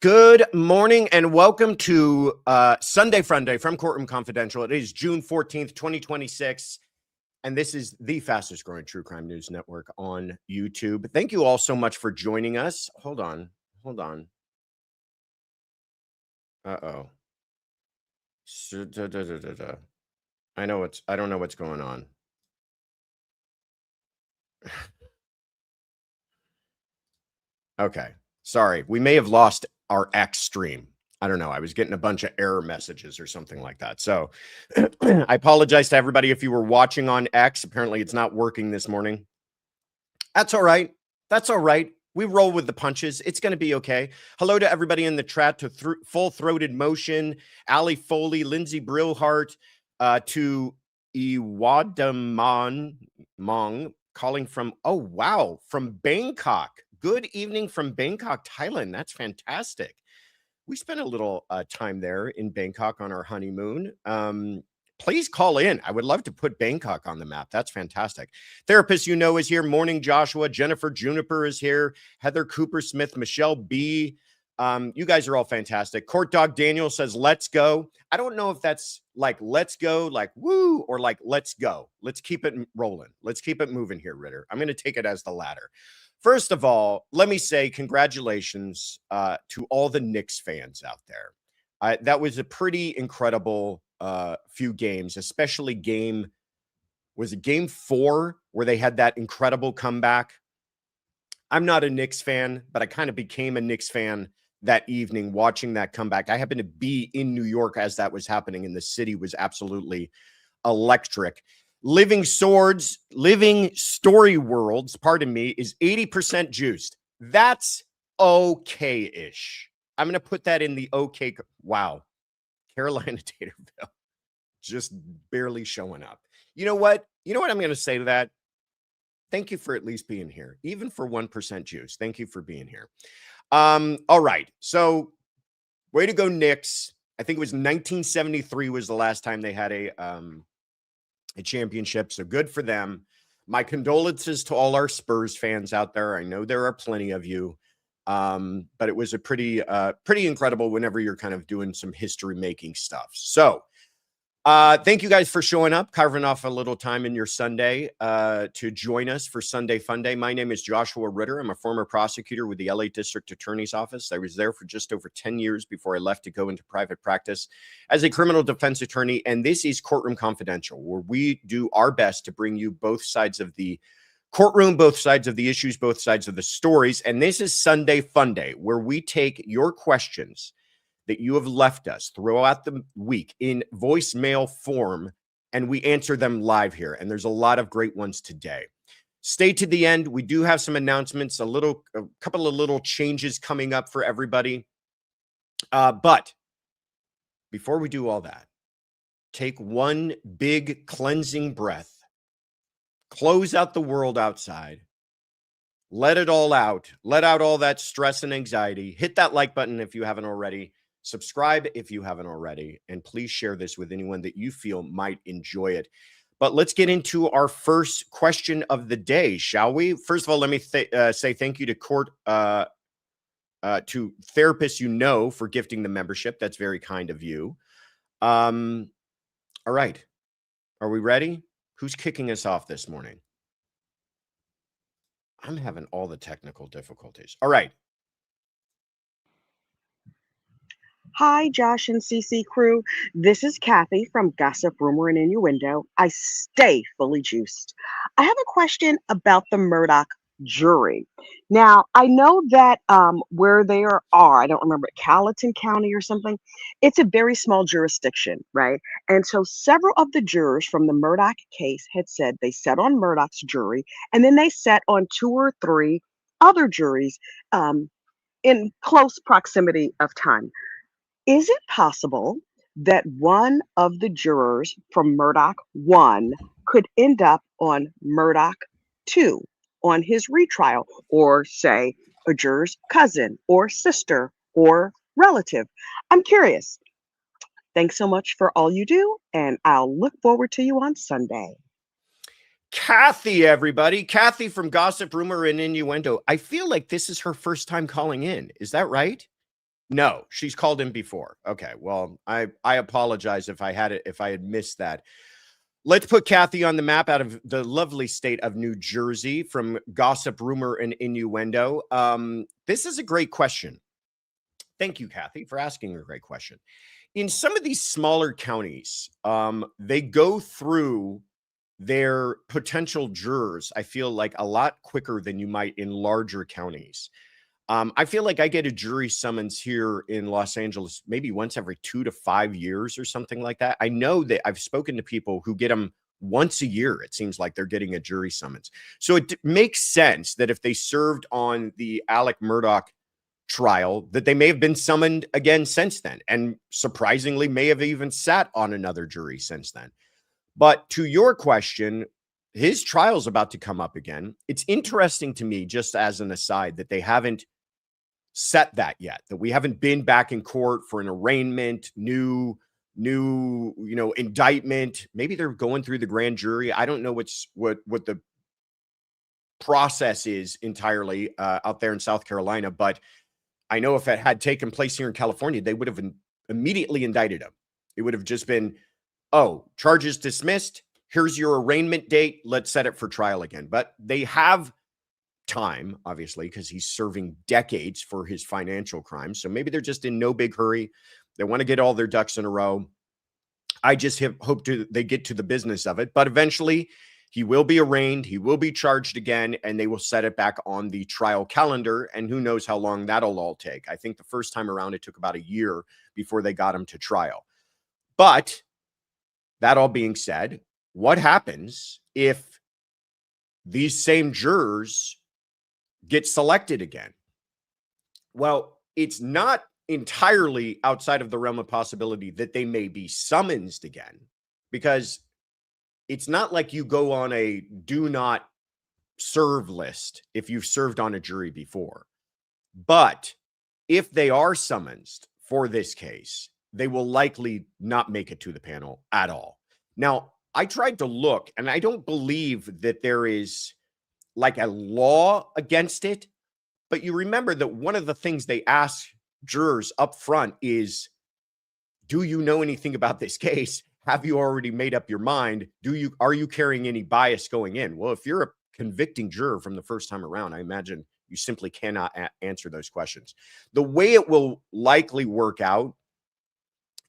Good morning and welcome to Sunday Friday from Courtroom Confidential. It is June 14th, 2026, and this is the fastest growing true crime news network on YouTube. Thank you all so much for joining us. Hold on. Uh-oh. I don't know what's going on. Okay. Sorry. We may have lost our X stream. I don't know. I was getting a bunch of error messages or something like that. So I apologize to everybody if you were watching on X. Apparently it's not working this morning. That's all right. That's all right. We roll with the punches. It's going to be okay. Hello to everybody in the chat, to Full-Throated Motion, Ali Foley, Lindsay Brillhart, to Iwadamon Mong, calling from, oh, wow, from Bangkok. Good evening from Bangkok, Thailand. That's fantastic. We spent a little time there in Bangkok on our honeymoon. Please call in. I would love to put Bangkok on the map. That's fantastic. Therapist you know is here. Morning Joshua. Jennifer Juniper is here. Heather Cooper Smith. Michelle B. You guys are all fantastic. Court Dog Daniel says, let's go. I don't know if that's like, let's go, like, woo, or like, let's go. Let's keep it rolling. Let's keep it moving here, Ritter. I'm going to take it as the latter. First of all, let me say congratulations to all the Knicks fans out there. That was a pretty incredible few games, especially game 4 where they had that incredible comeback. I'm not a Knicks fan, but I kind of became a Knicks fan that evening watching that comeback. I happened to be in New York as that was happening, and the city was absolutely electric. Living Story Worlds, pardon me, is 80% juiced. That's okay-ish. I'm going to put that in the okay. Wow. Carolina Taterville just barely showing up. You know what? I'm going to say to that? Thank you for at least being here. Even for 1% juice. Thank you for being here. All right. So way to go, Knicks. I think it was 1973 was the last time they had a championship. So good for them. My condolences to all our Spurs fans out there. I know there are plenty of you. But it was a pretty incredible whenever you're kind of doing some history making stuff. So thank you guys for showing up, carving off a little time in your Sunday to join us for Sunday Fun Day. My name is Joshua Ritter. I'm a former prosecutor with the LA District Attorney's Office. I was there for just over 10 years before I left to go into private practice as a criminal defense attorney. And this is Courtroom Confidential, where we do our best to bring you both sides of the courtroom, both sides of the issues, both sides of the stories. And this is Sunday Fun Day, where we take your questions that you have left us throughout the week in voicemail form, and we answer them live here. And there's a lot of great ones today. Stay to the end. We do have some announcements, a couple of little changes coming up for everybody. But before we do all that, take one big cleansing breath, close out the world outside, let it all out, let out all that stress and anxiety. Hit that like button if you haven't already. Subscribe if you haven't already, and please share this with anyone that you feel might enjoy it. But let's get into our first question of the day, shall we? First of all, let me say thank you to to therapists you know for gifting the membership. That's very kind of you. All right. Are we ready? Who's kicking us off this morning? I'm having all the technical difficulties. All right. Hi, Josh and CC crew. This is Kathy from Gossip, Rumor, and Innuendo. I stay fully juiced. I have a question about the Murdaugh jury. Now, I know that where they are, I don't remember, Gallatin County or something, it's a very small jurisdiction, right? And so several of the jurors from the Murdaugh case had said they sat on Murdaugh's jury, and then they sat on 2 or 3 other juries in close proximity of time. Is it possible that one of the jurors from Murdaugh 1 could end up on Murdaugh 2 on his retrial, or say a juror's cousin or sister or relative? I'm curious. Thanks so much for all you do, and I'll look forward to you on Sunday. Kathy, everybody. Kathy from Gossip, Rumor, and Innuendo. I feel like this is her first time calling in. Is that right? No, she's called in before. Okay, well, I apologize if I had missed that. Let's put Kathy on the map out of the lovely state of New Jersey from Gossip, Rumor, and Innuendo. This is a great question. Thank you, Kathy, for asking a great question. In some of these smaller counties, they go through their potential jurors, I feel like, a lot quicker than you might in larger counties. I feel like I get a jury summons here in Los Angeles maybe once every 2 to 5 years or something like that. I know that I've spoken to people who get them once a year. It seems like they're getting a jury summons. So it makes sense that if they served on the Alec Murdaugh trial, that they may have been summoned again since then, and surprisingly may have even sat on another jury since then. But to your question, his trial's about to come up again. It's interesting to me, just as an aside, that they haven't set that yet, that we haven't been back in court for an arraignment, new indictment. Maybe they're going through the grand jury. I don't know what the process is entirely out there in South Carolina, but I know if it had taken place here in California, they would have immediately indicted him. It would have just been, oh, charges dismissed. Here's your arraignment date. Let's set it for trial again. But they have time, obviously, because he's serving decades for his financial crimes. So maybe they're just in no big hurry. They want to get all their ducks in a row. I just hope they get to the business of it. But eventually, he will be arraigned. He will be charged again, and they will set it back on the trial calendar. And who knows how long that'll all take. I think the first time around, it took about a year before they got him to trial. But that all being said, what happens if these same jurors get selected again? Well, it's not entirely outside of the realm of possibility that they may be summoned again, because it's not like you go on a do not serve list if you've served on a jury before. But if they are summoned for this case, they will likely not make it to the panel at all. Now, I tried to look, and I don't believe that there is like a law against it. But you remember that one of the things they ask jurors up front is, do you know anything about this case? Have you already made up your mind? Are you carrying any bias going in? Well, if you're a convicting juror from the first time around, I imagine you simply cannot answer those questions. The way it will likely work out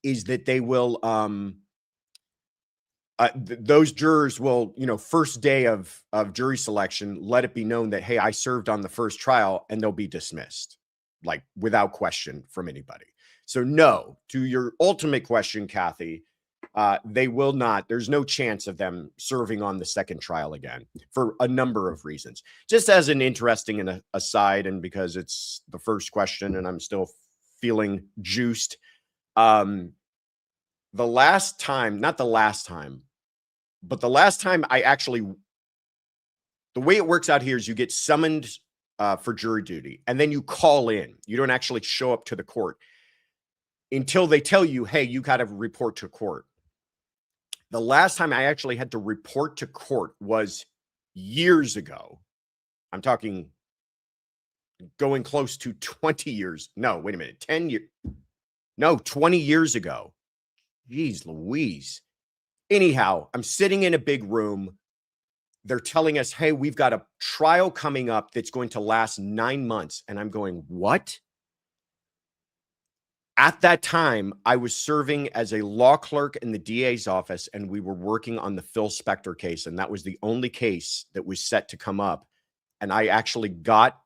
is that they will, those jurors will, first day of jury selection, let it be known that, hey, I served on the first trial, and they'll be dismissed, like without question from anybody. So no, to your ultimate question, Kathy, they will not. There's no chance of them serving on the second trial again for a number of reasons. Just as an interesting aside, and because it's the first question and I'm still feeling juiced. The last time I actually, the way it works out here is you get summoned for jury duty, and then you call in. You don't actually show up to the court until they tell you, hey, you got to report to court. The last time I actually had to report to court was years ago. I'm talking going close to 20 years. No, wait a minute. 10 years. No, 20 years ago. Jeez Louise. Anyhow, I'm sitting in a big room. They're telling us, hey, we've got a trial coming up that's going to last 9 months. And I'm going, what? At that time, I was serving as a law clerk in the DA's office, and we were working on the Phil Spector case. And that was the only case that was set to come up. And I actually got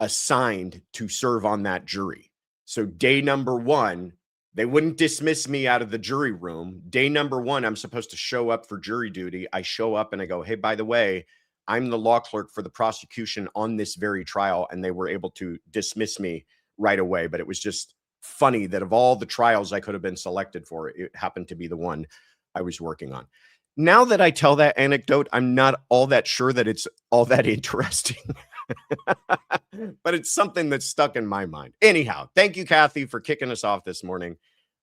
assigned to serve on that jury. So day number one, they wouldn't dismiss me out of the jury room. Day number one, I'm supposed to show up for jury duty. I show up and I go, hey, by the way, I'm the law clerk for the prosecution on this very trial. And they were able to dismiss me right away. But it was just funny that of all the trials I could have been selected for, it happened to be the one I was working on. Now that I tell that anecdote, I'm not all that sure that it's all that interesting. But it's something that's stuck in my mind. Anyhow, thank you, Kathy, for kicking us off this morning.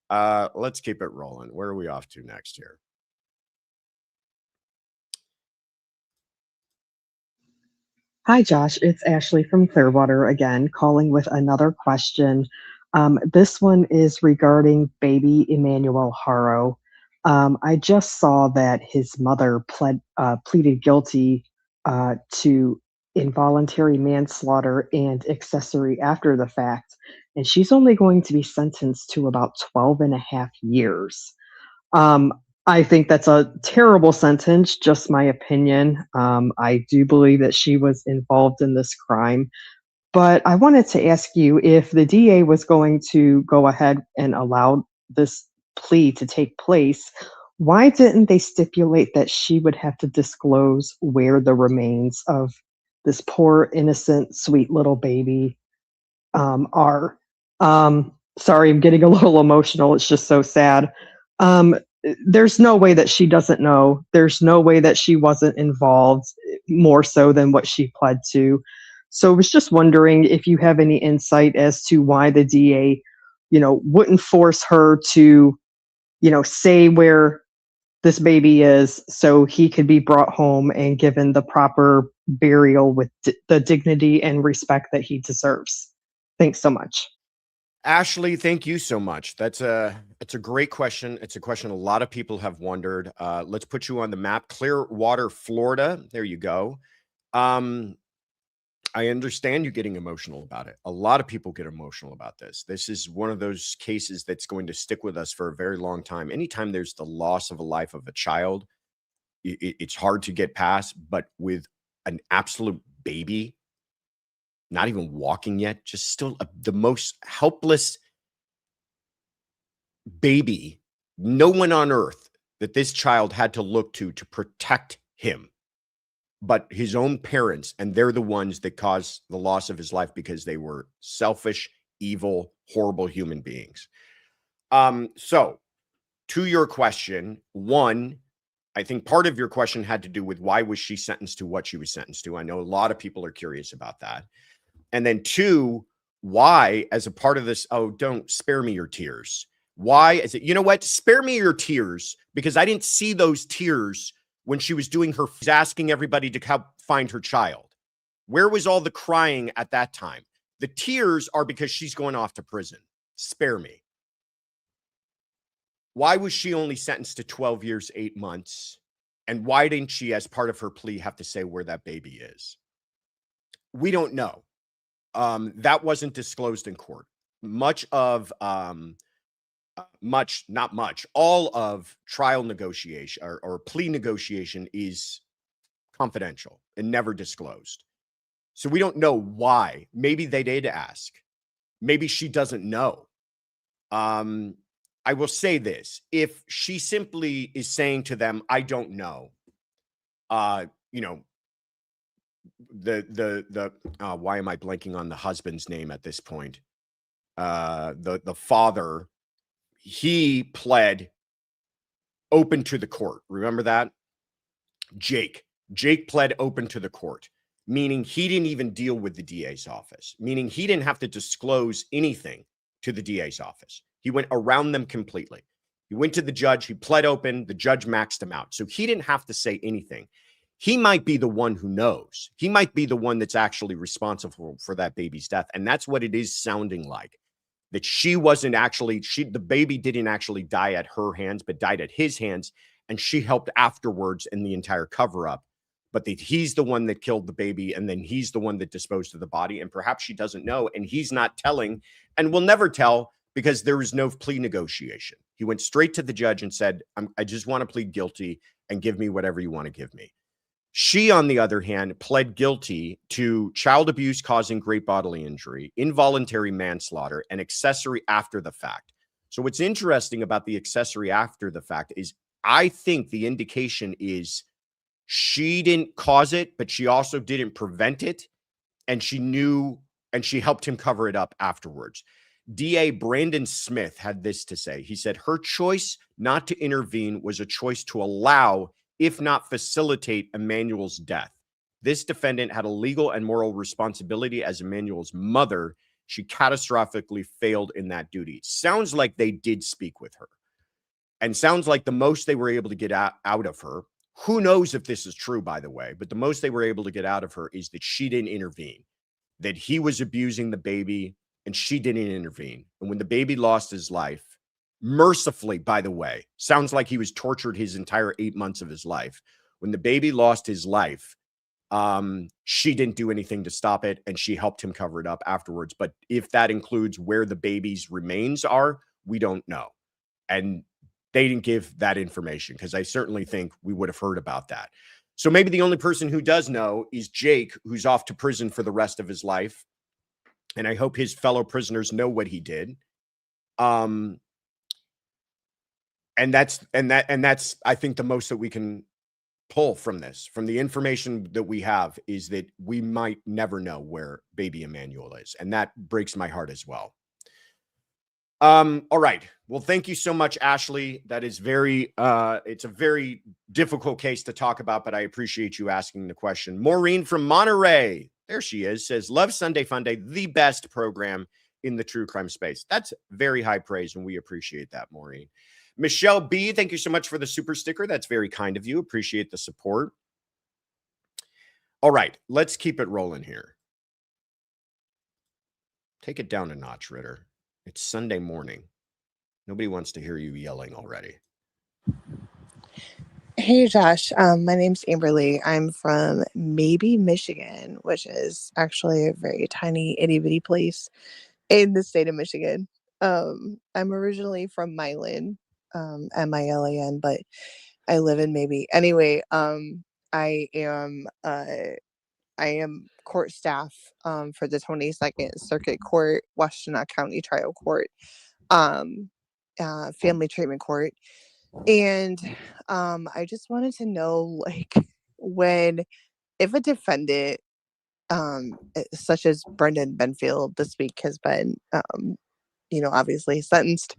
Let's keep it rolling. Where are we off to next here? Hi, Josh. It's Ashley from Clearwater again, calling with another question. This one is regarding baby Emmanuel Haro. I just saw that his mother pleaded guilty to involuntary manslaughter and accessory after the fact, and she's only going to be sentenced to about 12 and a half years. Um, I think that's a terrible sentence, just my opinion. I do believe that she was involved in this crime. But I wanted to ask you if the DA was going to go ahead and allow this plea to take place, why didn't they stipulate that she would have to disclose where the remains of this poor, innocent, sweet little baby are? Sorry, I'm getting a little emotional. It's just so sad. Um, there's no way that she doesn't know. There's no way that she wasn't involved more so than what she pled to. So I was just wondering if you have any insight as to why the DA, wouldn't force her to, say where this baby is so he could be brought home and given the proper burial with the dignity and respect that he deserves. Thanks so much. Ashley, thank you so much. It's a great question. It's a question a lot of people have wondered. Let's put you on the map. Clearwater, Florida. There you go. I understand you getting emotional about it. A lot of people get emotional about this. This is one of those cases that's going to stick with us for a very long time. Anytime there's the loss of a life of a child, it's hard to get past. But with an absolute baby, not even walking yet, just still the most helpless baby, no one on earth that this child had to look to protect him, but his own parents. And they're the ones that caused the loss of his life because they were selfish, evil, horrible human beings. So to your question, one, I think part of your question had to do with why was she sentenced to what she was sentenced to? I know a lot of people are curious about that. And then two, why, as a part of this, oh, don't spare me your tears. Why is it, you know what? Spare me your tears, because I didn't see those tears when she was doing her, asking everybody to help find her child. Where was all the crying at that time? The tears are because she's going off to prison. Spare me. Why was she only sentenced to 12 years, 8 months? And why didn't she, as part of her plea, have to say where that baby is? We don't know. That wasn't disclosed in court. Not much, all of trial negotiation or plea negotiation is confidential and never disclosed. So we don't know why. Maybe they did ask. Maybe she doesn't know. I will say this. If she simply is saying to them, I don't know, why am I blanking on the husband's name at this point? The father, he pled open to the court. Remember that? Jake pled open to the court, meaning he didn't even deal with the DA's office, meaning he didn't have to disclose anything to the DA's office. He went around them completely. He went to the judge, he pled open, the judge maxed him out. So he didn't have to say anything. He might be the one who knows. He might be the one that's actually responsible for that baby's death. And that's what it is sounding like. That she wasn't actually, the baby didn't actually die at her hands, but died at his hands. And she helped afterwards in the entire cover up. But that he's the one that killed the baby. And then he's the one that disposed of the body. And perhaps she doesn't know. And he's not telling and will never tell because there was no plea negotiation. He went straight to the judge and said, I just want to plead guilty and give me whatever you want to give me. She, on the other hand, pled guilty to child abuse causing great bodily injury, involuntary manslaughter, and accessory after the fact. So what's interesting about the accessory after the fact is I think the indication is she didn't cause it, but she also didn't prevent it. And she knew, and she helped him cover it up afterwards. DA Brandon Smith had this to say. He said, her choice not to intervene was a choice to allow, if not facilitate, Emmanuel's death. This defendant had a legal and moral responsibility as Emmanuel's mother. She catastrophically failed in that duty. Sounds like they did speak with her. And sounds like the most they were able to get out of her, Who knows if this is true, by the way, but the most they were able to get out of her is that she didn't intervene, that he was abusing the baby and she didn't intervene. And when the baby lost his life, mercifully, by the way, sounds like he was tortured his entire 8 months of his life. When the baby lost his life, she didn't do anything to stop it, and she helped him cover it up afterwards. But if that includes where the baby's remains are, we don't know. And they didn't give that information, because I certainly think we would have heard about that. So maybe the only person who does know is Jake, who's off to prison for the rest of his life. And I hope his fellow prisoners know what he did. And that's I think the most that we can pull from this, from the information that we have, is that we might never know where baby Emmanuel is. And that breaks my heart as well. All right. Well, thank you so much, Ashley. That is it's a very difficult case to talk about, but I appreciate you asking the question. Maureen from Monterey, there she is, says, love Sunday Funday, the best program in the true crime space. That's very high praise, and we appreciate that, Maureen. Michelle B, thank you so much for the super sticker. That's very kind of you. Appreciate the support. All right, let's keep it rolling here. Take it down a notch, Ritter. It's Sunday morning. Nobody wants to hear you yelling already. Hey, Josh. My name's Amberly. I'm from Maybe, Michigan, which is actually a very tiny, itty-bitty place in the state of Michigan. I'm originally from Milan, Milan, but I live in Maybe. Anyway, I am court staff for the 22nd Circuit Court, Washtenaw County Trial Court, Family Treatment Court. And I just wanted to know, like, if a defendant, such as Brendan Banfield this week has been, obviously sentenced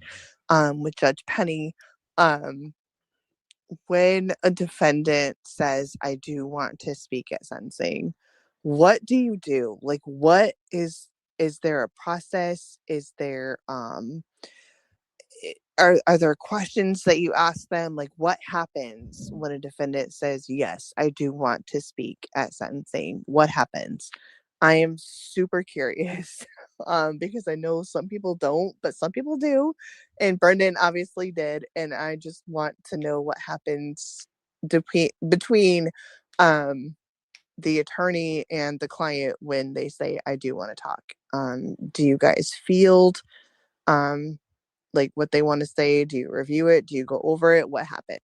with Judge Penny, when a defendant says, I do want to speak at sentencing, what do you do? Like, what is there a process? Is there, are there questions that you ask them? Like, what happens when a defendant says, yes, I do want to speak at sentencing? What happens? I am super curious because I know some people don't, but some people do. And Brendan obviously did. And I just want to know what happens between the attorney and the client when they say, I do want to talk. Do you guys field like what they want to say? Do you review it? Do you go over it? What happened?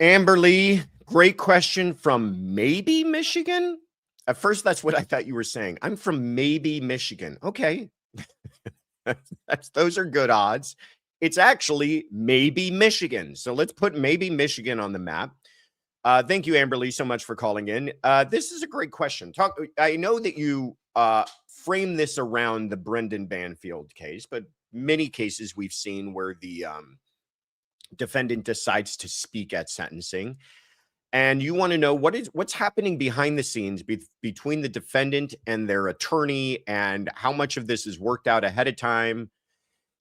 Amberly, great question from Maybe, Michigan. At first, that's what I thought you were saying. I'm from Maybe, Michigan. Okay. Those are good odds. It's actually Maybe, Michigan. So let's put Maybe, Michigan on the map. Thank you, Amberly, so much for calling in. This is a great question. I know that you frame this around the Brendan Banfield case, but many cases we've seen where the defendant decides to speak at sentencing, and you want to know what's happening behind the scenes between the defendant and their attorney, and how much of this is worked out ahead of time.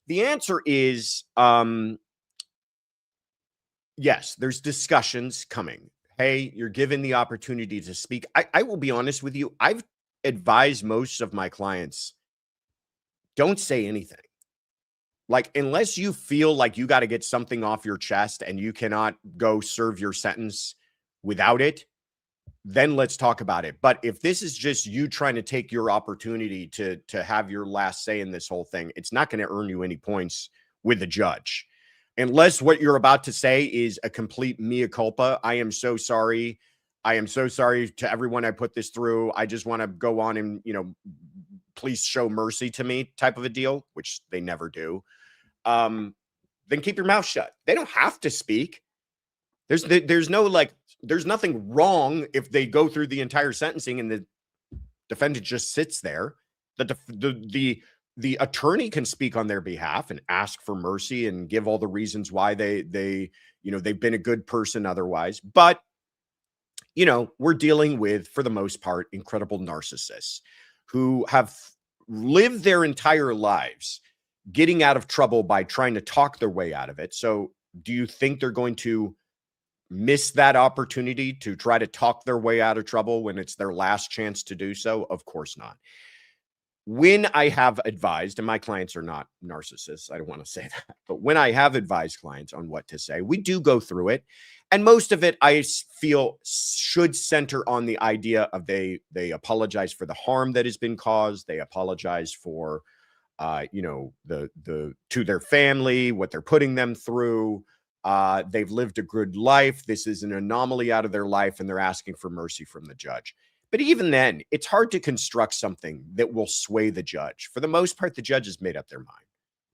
The answer is yes, there's discussions coming. Hey, you're given the opportunity to speak. I will be honest with you. I've advised most of my clients, don't say anything. Like, unless you feel like you got to get something off your chest and you cannot go serve your sentence without it, then let's talk about it. But if this is just you trying to take your opportunity to have your last say in this whole thing, it's not going to earn you any points with the judge. Unless what you're about to say is a complete mea culpa. I am so sorry. I am so sorry to everyone I put this through. I just want to go on and, please show mercy to me type of a deal, which they never do. Then keep your mouth shut. They don't have to speak. There's nothing wrong if they go through the entire sentencing and the defendant just sits there. The attorney can speak on their behalf and ask for mercy and give all the reasons why they've been a good person otherwise. But, we're dealing with, for the most part, incredible narcissists who have lived their entire lives getting out of trouble by trying to talk their way out of it. So Do you think they're going to miss that opportunity to try to talk their way out of trouble when it's their last chance to do so? Of course not. When I have advised, and my clients are not narcissists, I don't want to say that, but when I have advised clients on what to say, we do go through it. And most of it, I feel, should center on the idea of they apologize for the harm that has been caused. They apologize for, to their family, what they're putting them through. They've lived a good life. This is an anomaly out of their life, and they're asking for mercy from the judge. But even then, it's hard to construct something that will sway the judge. For the most part, the judge has made up their mind.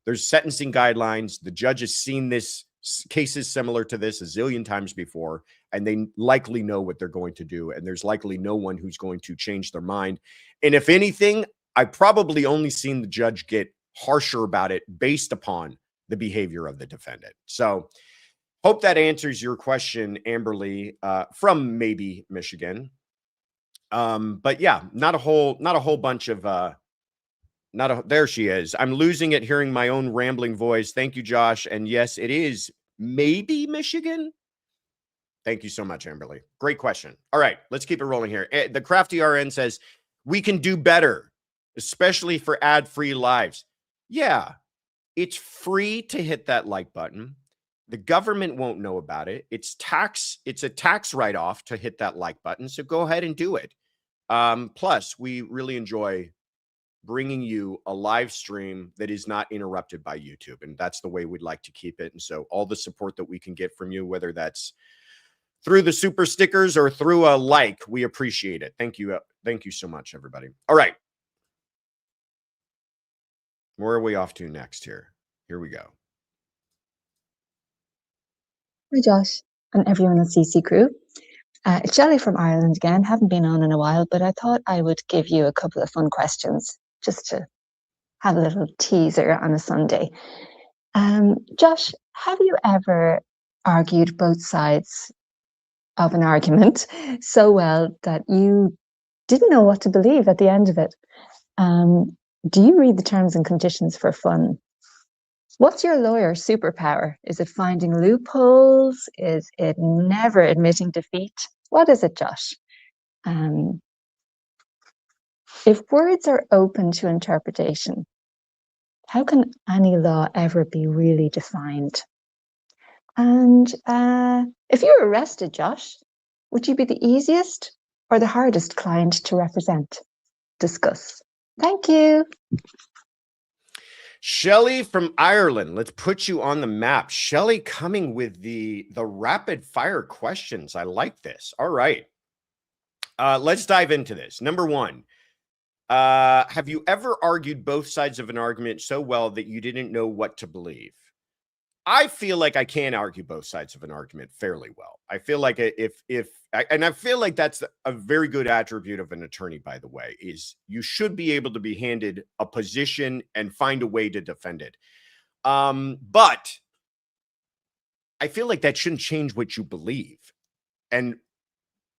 There's sentencing guidelines. The judge has seen this cases similar to this a zillion times before, and they likely know what they're going to do. And there's likely no one who's going to change their mind. And if anything, I've probably only seen the judge get harsher about it based upon the behavior of the defendant. So hope that answers your question, Amberly, from maybe Michigan. But yeah, not a whole bunch of, there she is. I'm losing it hearing my own rambling voice. Thank you, Josh. And yes, it is maybe Michigan. Thank you so much, Amberly. Great question. All right, let's keep it rolling here. The Crafty RN says, we can do better, especially for ad-free lives. Yeah, it's free to hit that like button. The government won't know about it. It's a tax write-off to hit that like button. So go ahead and do it. Plus, we really enjoy bringing you a live stream that is not interrupted by YouTube. And that's the way we'd like to keep it. And so all the support that we can get from you, whether that's through the super stickers or through a like, we appreciate it. Thank you. Thank you so much, everybody. All right. Where are we off to next here? Here we go. Hi, Josh, and everyone on CC Crew. It's Shelley from Ireland again. Haven't been on in a while, but I thought I would give you a couple of fun questions just to have a little teaser on a Sunday. Josh, have you ever argued both sides of an argument so well that you didn't know what to believe at the end of it? Do you read the terms and conditions for fun? What's your lawyer's superpower? Is it finding loopholes? Is it never admitting defeat? What is it, Josh? If words are open to interpretation, how can any law ever be really defined? And if you were arrested, Josh, would you be the easiest or the hardest client to represent? Discuss. Thank you. Shelley from Ireland, let's put you on the map. Shelley coming with the rapid fire questions. I like this. All right. Let's dive into this. Number one, have you ever argued both sides of an argument so well that you didn't know what to believe? I feel like I can argue both sides of an argument fairly well. I feel like I feel like that's a very good attribute of an attorney, by the way, is you should be able to be handed a position and find a way to defend it. But I feel like that shouldn't change what you believe. And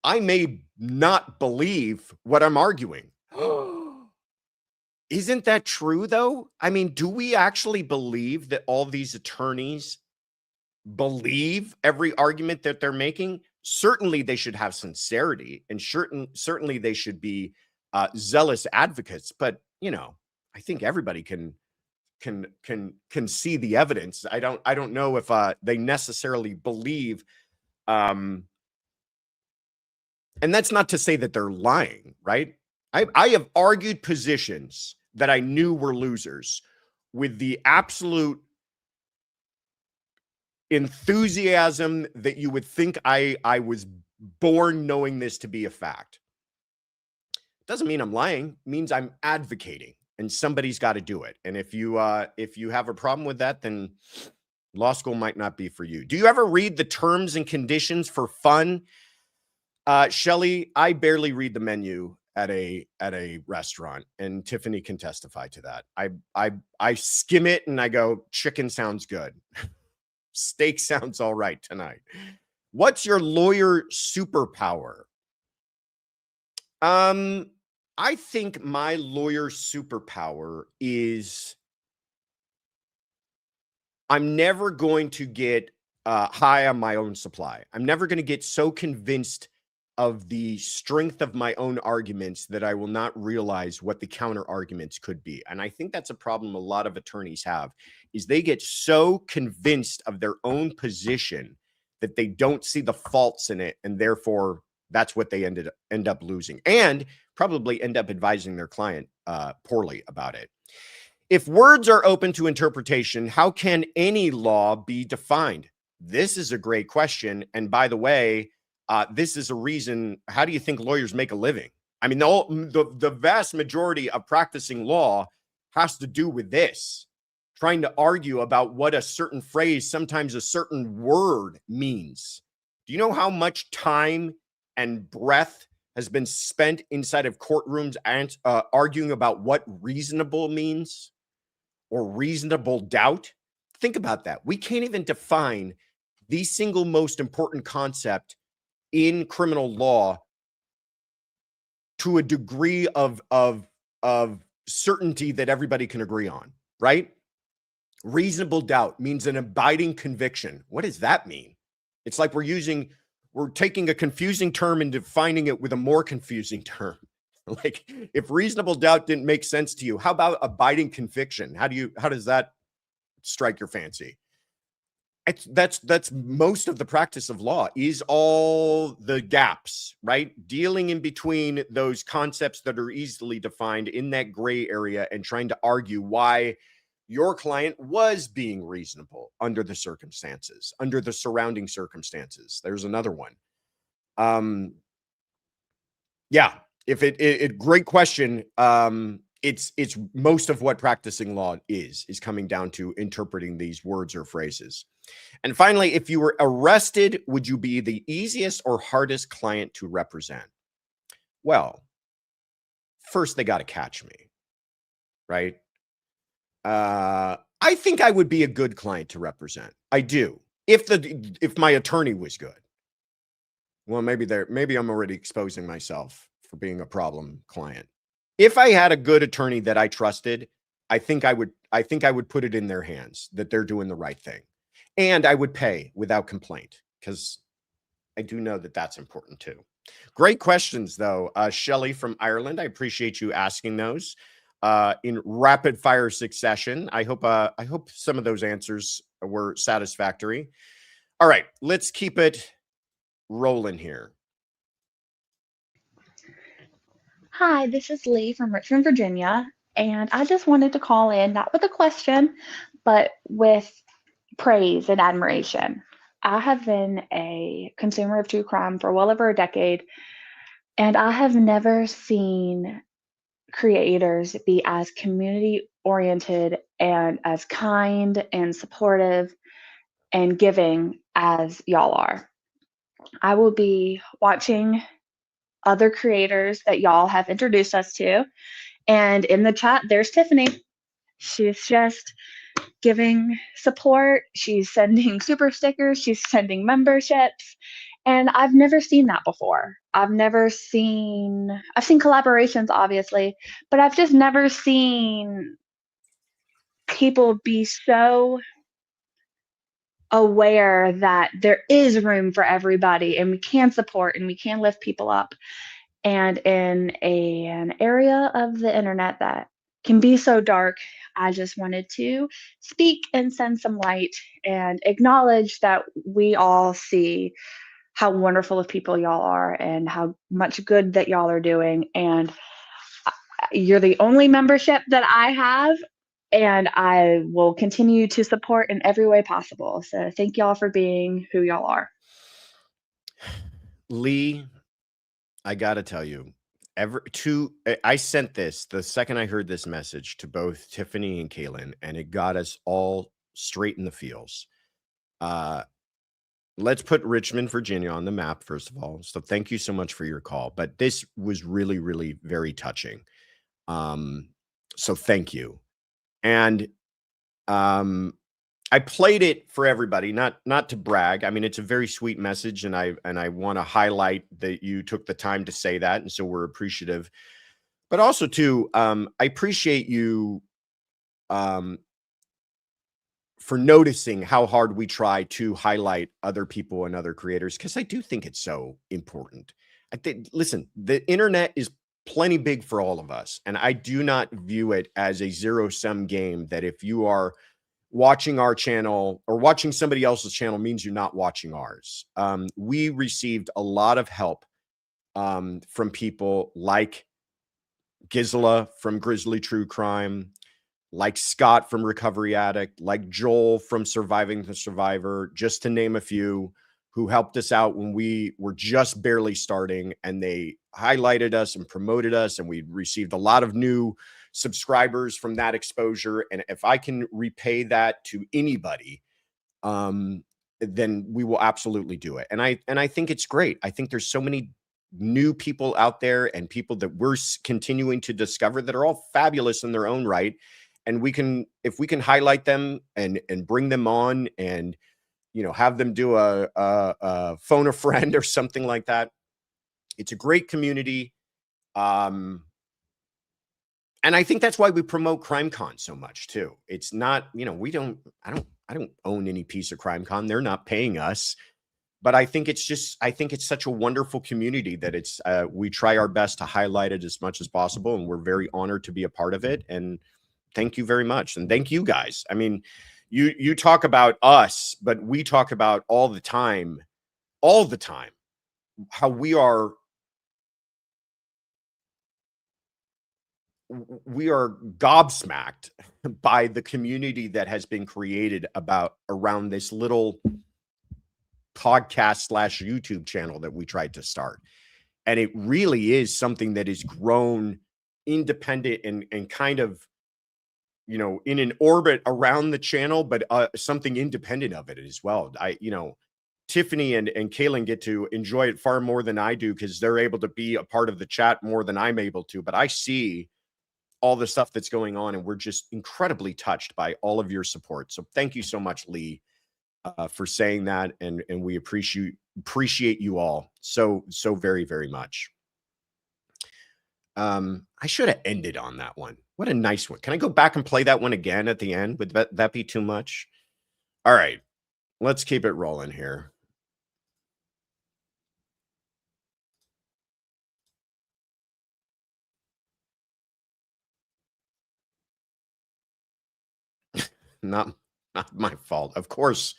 I may not believe what I'm arguing. Isn't that true, though? I mean, do we actually believe that all these attorneys believe every argument that they're making? Certainly, they should have sincerity, and certainly they should be zealous advocates. But I think everybody can see the evidence. I don't know if they necessarily believe. And that's not to say that they're lying, right? I have argued positions that I knew were losers with the absolute enthusiasm that you would think I was born knowing this to be a fact. Doesn't mean I'm lying. It means I'm advocating, and somebody's got to do it. And if you have a problem with that, then law school might not be for you. Do you ever read the terms and conditions for fun? Shelley, I barely read the menu at a restaurant, and Tiffany can testify to that. I skim it and I go, chicken sounds good. Steak sounds all right tonight. What's your lawyer superpower? I think my lawyer superpower is I'm never going to get high on my own supply. I'm never going to get so convinced of the strength of my own arguments that I will not realize what the counter arguments could be. And I think that's a problem a lot of attorneys have, is they get so convinced of their own position that they don't see the faults in it, and therefore that's what they end up losing, and probably end up advising their client poorly about it. If words are open to interpretation, how can any law be defined? This is a great question. And by the way, this is a reason. How do you think lawyers make a living? I mean, the vast majority of practicing law has to do with this, trying to argue about what a certain phrase, sometimes a certain word, means. Do you know how much time and breath has been spent inside of courtrooms and arguing about what reasonable means or reasonable doubt? Think about that. We can't even define the single most important concept in criminal law to a degree of certainty that everybody can agree on, right? Reasonable doubt means an abiding conviction. What does that mean? It's like we're taking a confusing term and defining it with a more confusing term. Like, if reasonable doubt didn't make sense to you, how about abiding conviction? How does that strike your fancy? That's most of the practice of law, is all the gaps, right? Dealing in between those concepts that are easily defined in that gray area and trying to argue why your client was being reasonable under the circumstances, under the surrounding circumstances. There's another one. Yeah, if it great question. It's most of what practicing law is coming down to interpreting these words or phrases. And finally, if you were arrested, would you be the easiest or hardest client to represent? Well, first they got to catch me, right? I think I would be a good client to represent. I do. If my attorney was good. Well, maybe I'm already exposing myself for being a problem client. If I had a good attorney that I trusted, I think I would put it in their hands that they're doing the right thing. And I would pay without complaint, because I do know that that's important too. Great questions, though. Shelley from Ireland, I appreciate you asking those in rapid fire succession. I hope some of those answers were satisfactory. All right, let's keep it rolling here. Hi, this is Lee from Richmond, Virginia, and I just wanted to call in, not with a question, but with praise and admiration. I have been a consumer of true crime for well over a decade, and I have never seen creators be as community oriented and as kind and supportive and giving as y'all are. I will be watching other creators that y'all have introduced us to, and in the chat, there's Tiffany. She's just giving support. She's sending super stickers. She's sending memberships. And I've never seen that before. I've seen collaborations, obviously, but I've just never seen people be so aware that there is room for everybody and we can support and we can lift people up. And in an area of the internet that can be so dark, I just wanted to speak and send some light and acknowledge that we all see how wonderful of people y'all are and how much good that y'all are doing. And you're the only membership that I have, and I will continue to support in every way possible. So thank y'all for being who y'all are. Lee, I got to tell you, I sent this the second I heard this message to both Tiffany and Kaylin, and it got us all straight in the feels. Let's put Richmond, Virginia on the map, first of all. So thank you so much for your call. But this was really, really very touching. So thank you. And I played it for everybody, not to brag. I mean, it's a very sweet message, and I want to highlight that you took the time to say that, and so we're appreciative. But also too, I appreciate you noticing how hard we try to highlight other people and other creators, because I do think it's so important. I think, listen, the internet is plenty big for all of us, and I do not view it as a zero-sum game that if you are watching our channel or watching somebody else's channel means you're not watching ours. We received a lot of help from people like Gisela from Grizzly True Crime, like Scott from Recovery Addict, like Joel from Surviving the Survivor, just to name a few, who helped us out when we were just barely starting, and they highlighted us and promoted us, and we received a lot of new subscribers from that exposure. And if I can repay that to anybody, then we will absolutely do it. And I think it's great. I think there's so many new people out there and people that we're continuing to discover that are all fabulous in their own right. And we can, if we can highlight them and bring them on and, you know, have them do a phone a friend or something like that. It's a great community. And I think that's why we promote CrimeCon so much too. It's not, you know, I don't own any piece of CrimeCon. They're not paying us. But I think it's just, I think it's such a wonderful community that it's, we try our best to highlight it as much as possible. And we're very honored to be a part of it. And thank you very much. And thank you guys. I mean, you talk about us, but we talk about all the time, how we are gobsmacked by the community that has been created around this little podcast / YouTube channel that we tried to start. And it really is something that has grown independent and kind of, you know, in an orbit around the channel, but something independent of it as well. You know, Tiffany and Kaylin get to enjoy it far more than I do because they're able to be a part of the chat more than I'm able to. But I see all the stuff that's going on, and we're just incredibly touched by all of your support. So thank you so much, Lee, for saying that, and we appreciate you all so very, very much. I should have ended on that one. What a nice one. Can I go back and play that one again at the end? Would that be too much? All right, let's keep it rolling here. Not my fault, of course.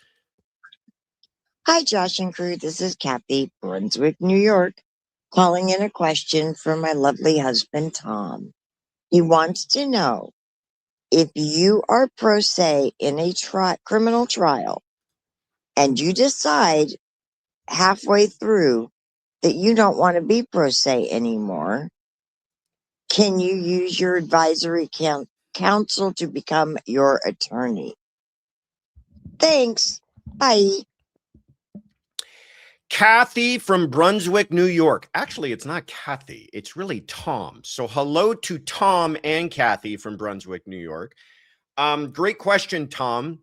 Hi, Josh and crew. This is Kathy, Brunswick, New York, calling in a question for my lovely husband, Tom. He wants to know if you are pro se in a criminal trial and you decide halfway through that you don't want to be pro se anymore, can you use your advisory counsel to become your attorney? Thanks. Bye. Kathy from Brunswick, New York. Actually, it's not Kathy. It's really Tom. So hello to Tom and Kathy from Brunswick, New York. Great question, Tom.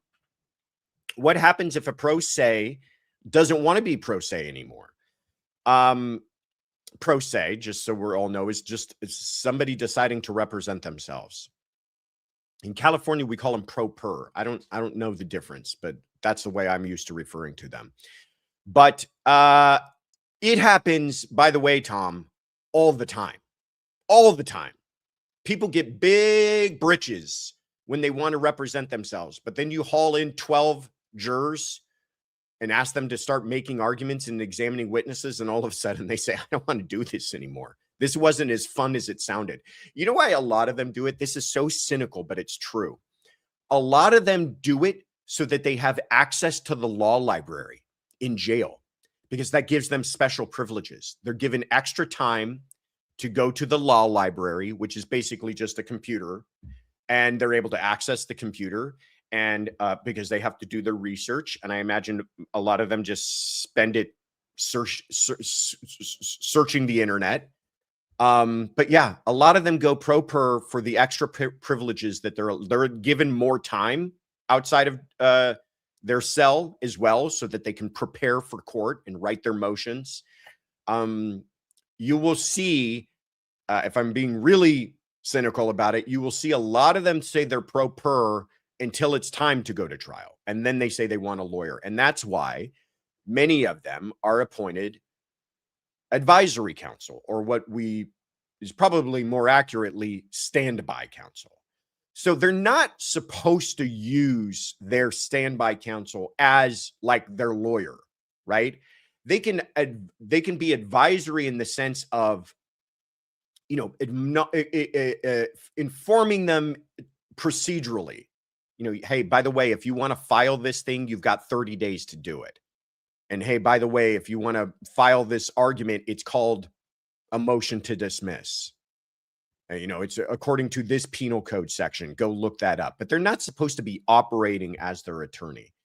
What happens if a pro se doesn't want to be pro se anymore? Pro se, just so we all know, is just somebody deciding to represent themselves. In California, we call them pro per. I don't know the difference, but that's the way I'm used to referring to them. But it happens, by the way, Tom, all the time. All the time. People get big britches when they want to represent themselves, but then you haul in 12 jurors and ask them to start making arguments and examining witnesses, and all of a sudden they say, I don't want to do this anymore. This wasn't as fun as it sounded. You know why a lot of them do it? This is so cynical, but it's true. A lot of them do it so that they have access to the law library in jail, because that gives them special privileges. They're given extra time to go to the law library, which is basically just a computer, and they're able to access the computer, and because they have to do their research. And I imagine a lot of them just spend it searching the internet. But yeah, a lot of them go pro per for the extra privileges that they're given more time outside of their cell as well, so that they can prepare for court and write their motions. You will see, if I'm being really cynical about it, you will see a lot of them say they're pro per until it's time to go to trial. And then they say they want a lawyer. And that's why many of them are appointed advisory counsel, or what is probably more accurately standby counsel. So they're not supposed to use their standby counsel as like their lawyer, right? They can be advisory in the sense of, informing them procedurally. Hey, by the way, if you want to file this thing, you've got 30 days to do it. And hey, by the way, if you want to file this argument, it's called a motion to dismiss. It's according to this penal code section. Go look that up. But they're not supposed to be operating as their attorney.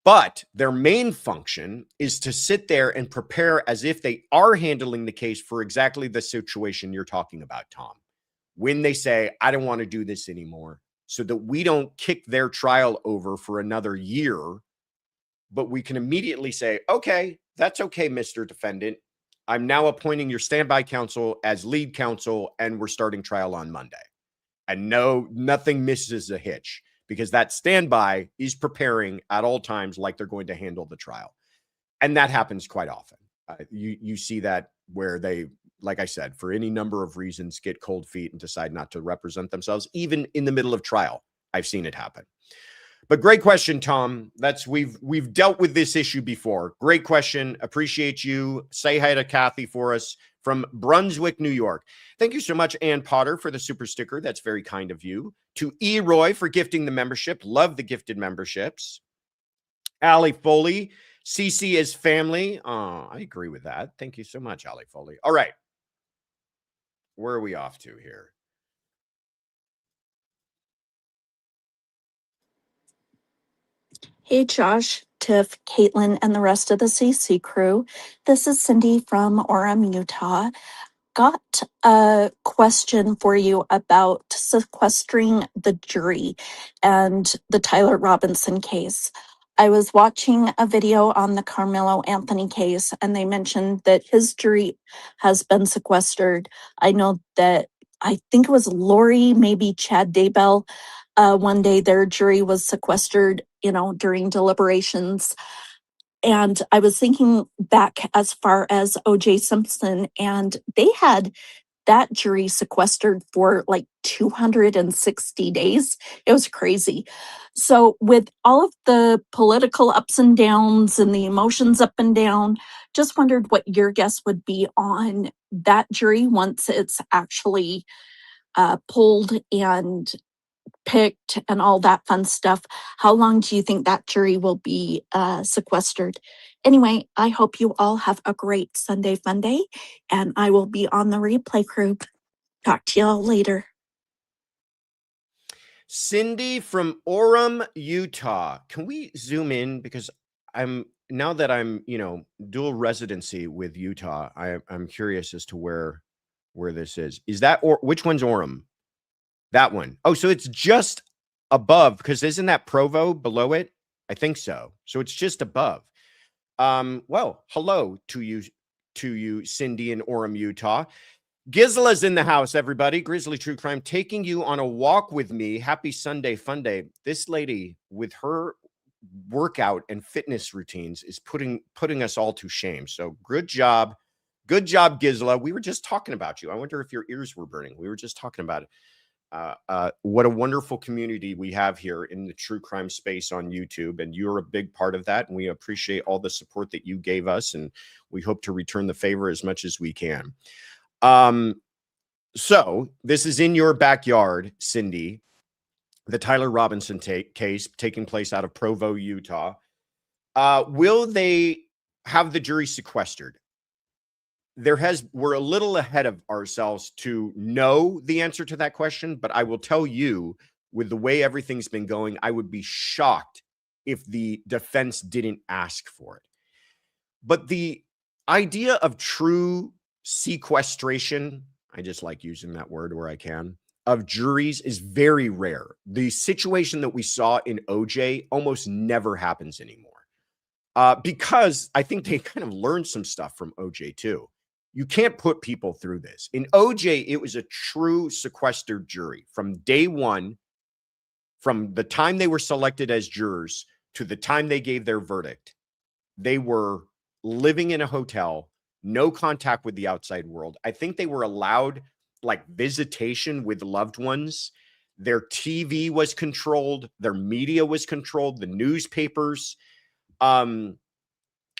But their main function is to sit there and prepare as if they are handling the case for exactly the situation you're talking about, Tom. When they say, I don't want to do this anymore, so that we don't kick their trial over for another year, but we can immediately say, okay, that's okay, Mr. Defendant. I'm now appointing your standby counsel as lead counsel, and we're starting trial on Monday. And nothing misses a hitch, because that standby is preparing at all times like they're going to handle the trial. And that happens quite often. You see that where they, like I said, for any number of reasons, get cold feet and decide not to represent themselves, even in the middle of trial. I've seen it happen. But great question, Tom. We've dealt with this issue before. Great question. Appreciate you. Say hi to Kathy for us from Brunswick, New York. Thank you so much, Ann Potter, for the super sticker. That's very kind of you. To E. Roy for gifting the membership. Love the gifted memberships. Allie Foley. CC is family. Oh, I agree with that. Thank you so much, Allie Foley. All right. Where are we off to here? Hey, Josh, Tiff, Caitlin, and the rest of the CC crew. This is Cindy from Orem, Utah. Got a question for you about sequestering the jury and the Tyler Robinson case. I was watching a video on the Karmelo Anthony case, and they mentioned that his jury has been sequestered. I know that I think it was Lori, maybe Chad Daybell. One day their jury was sequestered, during deliberations. And I was thinking back as far as O.J. Simpson, and they had that jury sequestered for like 260 days. It was crazy. So with all of the political ups and downs and the emotions up and down, just wondered what your guess would be on that jury once it's actually pulled and picked and all that fun stuff. How long do you think that jury will be sequestered? Anyway, I hope you all have a great Sunday fun day, and I will be on the replay crew. Talk to y'all later. Cindy from Orem, Utah. Can we zoom in? Because now that I'm dual residency with Utah, I'm curious as to where this is. Is that, or which one's Orem? That one. Oh, so it's just above, because isn't that Provo below it? I think so. So it's just above. Well, hello to you, Cindy in Orem, Utah. Gizla's in the house, everybody. Grizzly True Crime taking you on a walk with me. Happy Sunday fun day. This lady with her workout and fitness routines is putting us all to shame. So good job. Good job, Gizla. We were just talking about you. I wonder if your ears were burning. We were just talking about it. What a wonderful community we have here in the true crime space on YouTube, and you're a big part of that, and we appreciate all the support that you gave us, and we hope to return the favor as much as we can. So this is in your backyard, Cindy, the Tyler Robinson case taking place out of Provo, Utah. Will they have the jury sequestered? We're a little ahead of ourselves to know the answer to that question, but I will tell you, with the way everything's been going, I would be shocked if the defense didn't ask for it. But the idea of true sequestration, I just like using that word where I can, of juries is very rare. The situation that we saw in OJ almost never happens anymore, because I think they kind of learned some stuff from OJ too. You can't put people through this. In OJ, it was a true sequestered jury from day one from the time they were selected as jurors to the time they gave their verdict, they were living in a hotel, no contact with the outside world. I think they were allowed like visitation with loved ones. Their TV was controlled. Their media was controlled. The newspapers.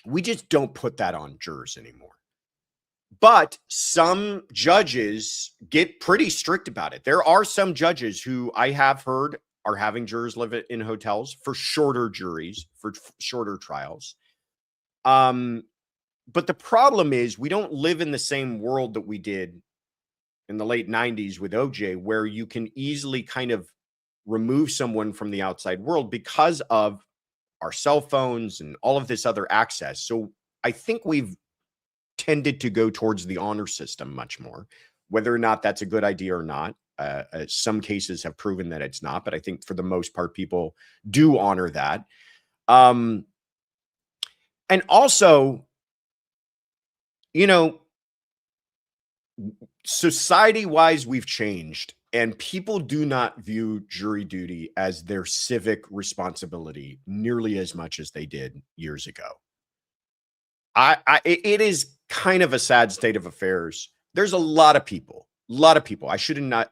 We just don't put that on jurors anymore. But some judges get pretty strict about it. There are some judges who I have heard are having jurors live in hotels for shorter juries, for shorter trials. But the problem is we don't live in the same world that we did in the late 90s with OJ, where you can easily kind of remove someone from the outside world because of our cell phones and all of this other access. So I think we've tended to go towards the honor system much more, whether or not that's a good idea or not. Some cases have proven that it's not, but I think for the most part, people do honor that. And also, you know, society-wise, we've changed, and people do not view jury duty as their civic responsibility nearly as much as they did years ago. It is kind of a sad state of affairs. There's a lot of people. I should not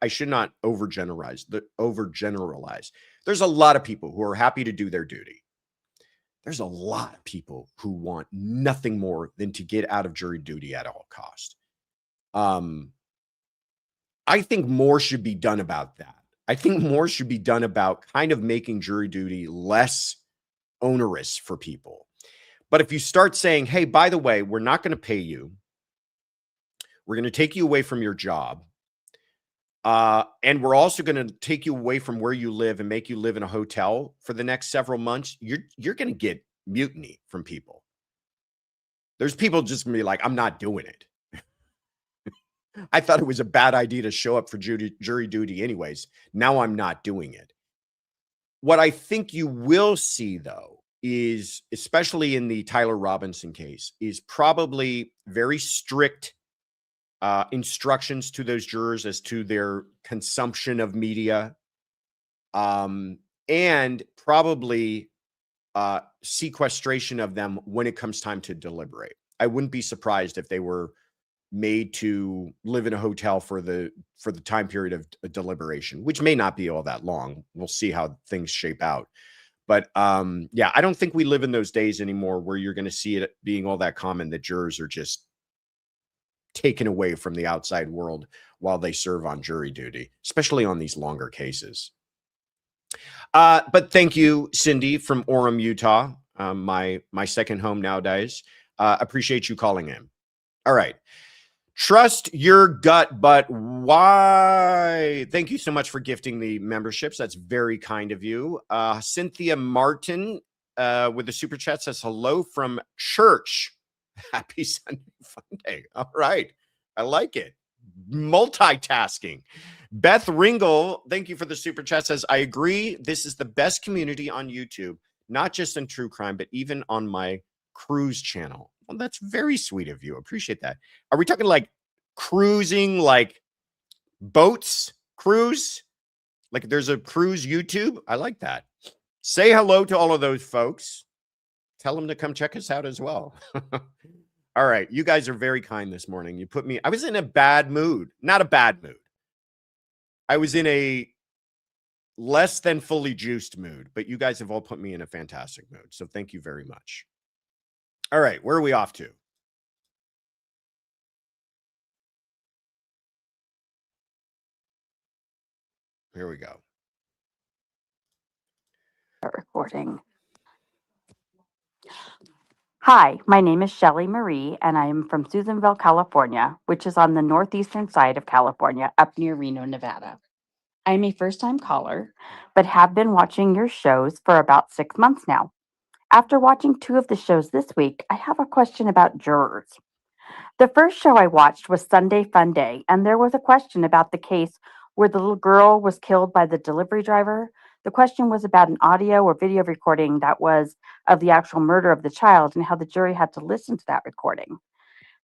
overgeneralize. There's a lot of people who are happy to do their duty. There's a lot of people who want nothing more than to get out of jury duty at all cost. I think more should be done about that. I think more should be done about kind of making jury duty less onerous for people. But if you start saying, hey, by the way, we're not going to pay you, we're going to take you away from your job, and we're also going to take you away from where you live and make you live in a hotel for the next several months, you're going to get mutiny from people. There's people just going to be like, I'm not doing it. I thought it was a bad idea to show up for jury duty anyways. Now I'm not doing it. What I think you will see, though, is, especially in the Tyler Robinson case, is probably very strict instructions to those jurors as to their consumption of media, and probably sequestration of them when it comes time to deliberate. I wouldn't be surprised if they were made to live in a hotel for the time period of deliberation, which may not be all that long. We'll see how things shape out. But yeah, I don't think we live in those days anymore where you're going to see it being all that common that jurors are just taken away from the outside world while they serve on jury duty, especially on these longer cases. But thank you, Cindy from Orem, Utah, my second home nowadays. Appreciate you calling in. All right. Trust your gut, but why? Thank you so much for gifting the memberships. That's very kind of you. Cynthia Martin with the super chat says hello from church. Happy Sunday Fun Day. All right. I like it. Multitasking. Beth Ringle, thank you for the super chat, says, I agree. This is the best community on YouTube, not just in true crime, but even on my cruise channel. Well, that's very sweet of you. Appreciate that. Are we talking like cruising, like boats cruise? Like there's a cruise YouTube? I like that. Say hello to all of those folks. Tell them to come check us out as well. All right. You guys are very kind this morning. You put me, I was in a bad mood. Not a bad mood. I was in a less than fully juiced mood, but you guys have all put me in a fantastic mood. So thank you very much. All right. Where are we off to? Here we go. Recording. Hi, my name is Shelly Marie, and I am from Susanville, California, which is on the northeastern side of California, up near Reno, Nevada. I am a first-time caller, but have been watching your shows for about 6 months now. After watching 2 of the shows this week, I have a question about jurors. The first show I watched was Sunday Fun Day, and there was a question about the case where the little girl was killed by the delivery driver. The question was about an audio or video recording that was of the actual murder of the child and how the jury had to listen to that recording.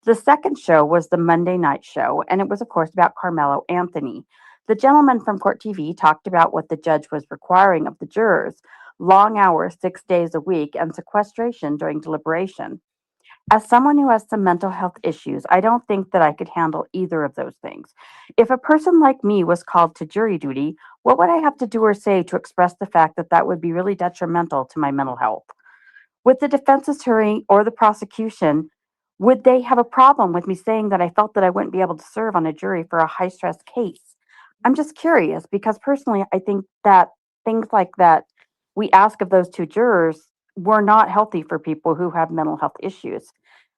The second show was the Monday night show, and it was, of course, about Karmelo Anthony, The gentleman from Court TV talked about what the judge was requiring of the jurors: long hours, 6 days a week, and sequestration during deliberation. As someone who has some mental health issues, I don't think that I could handle either of those things. If a person like me was called to jury duty, what would I have to do or say to express the fact that that would be really detrimental to my mental health? With the defense attorney or the prosecution, would they have a problem with me saying that I felt that I wouldn't be able to serve on a jury for a high stress case? I'm just curious because personally, I think that things like that we ask of those two jurors were not healthy for people who have mental health issues.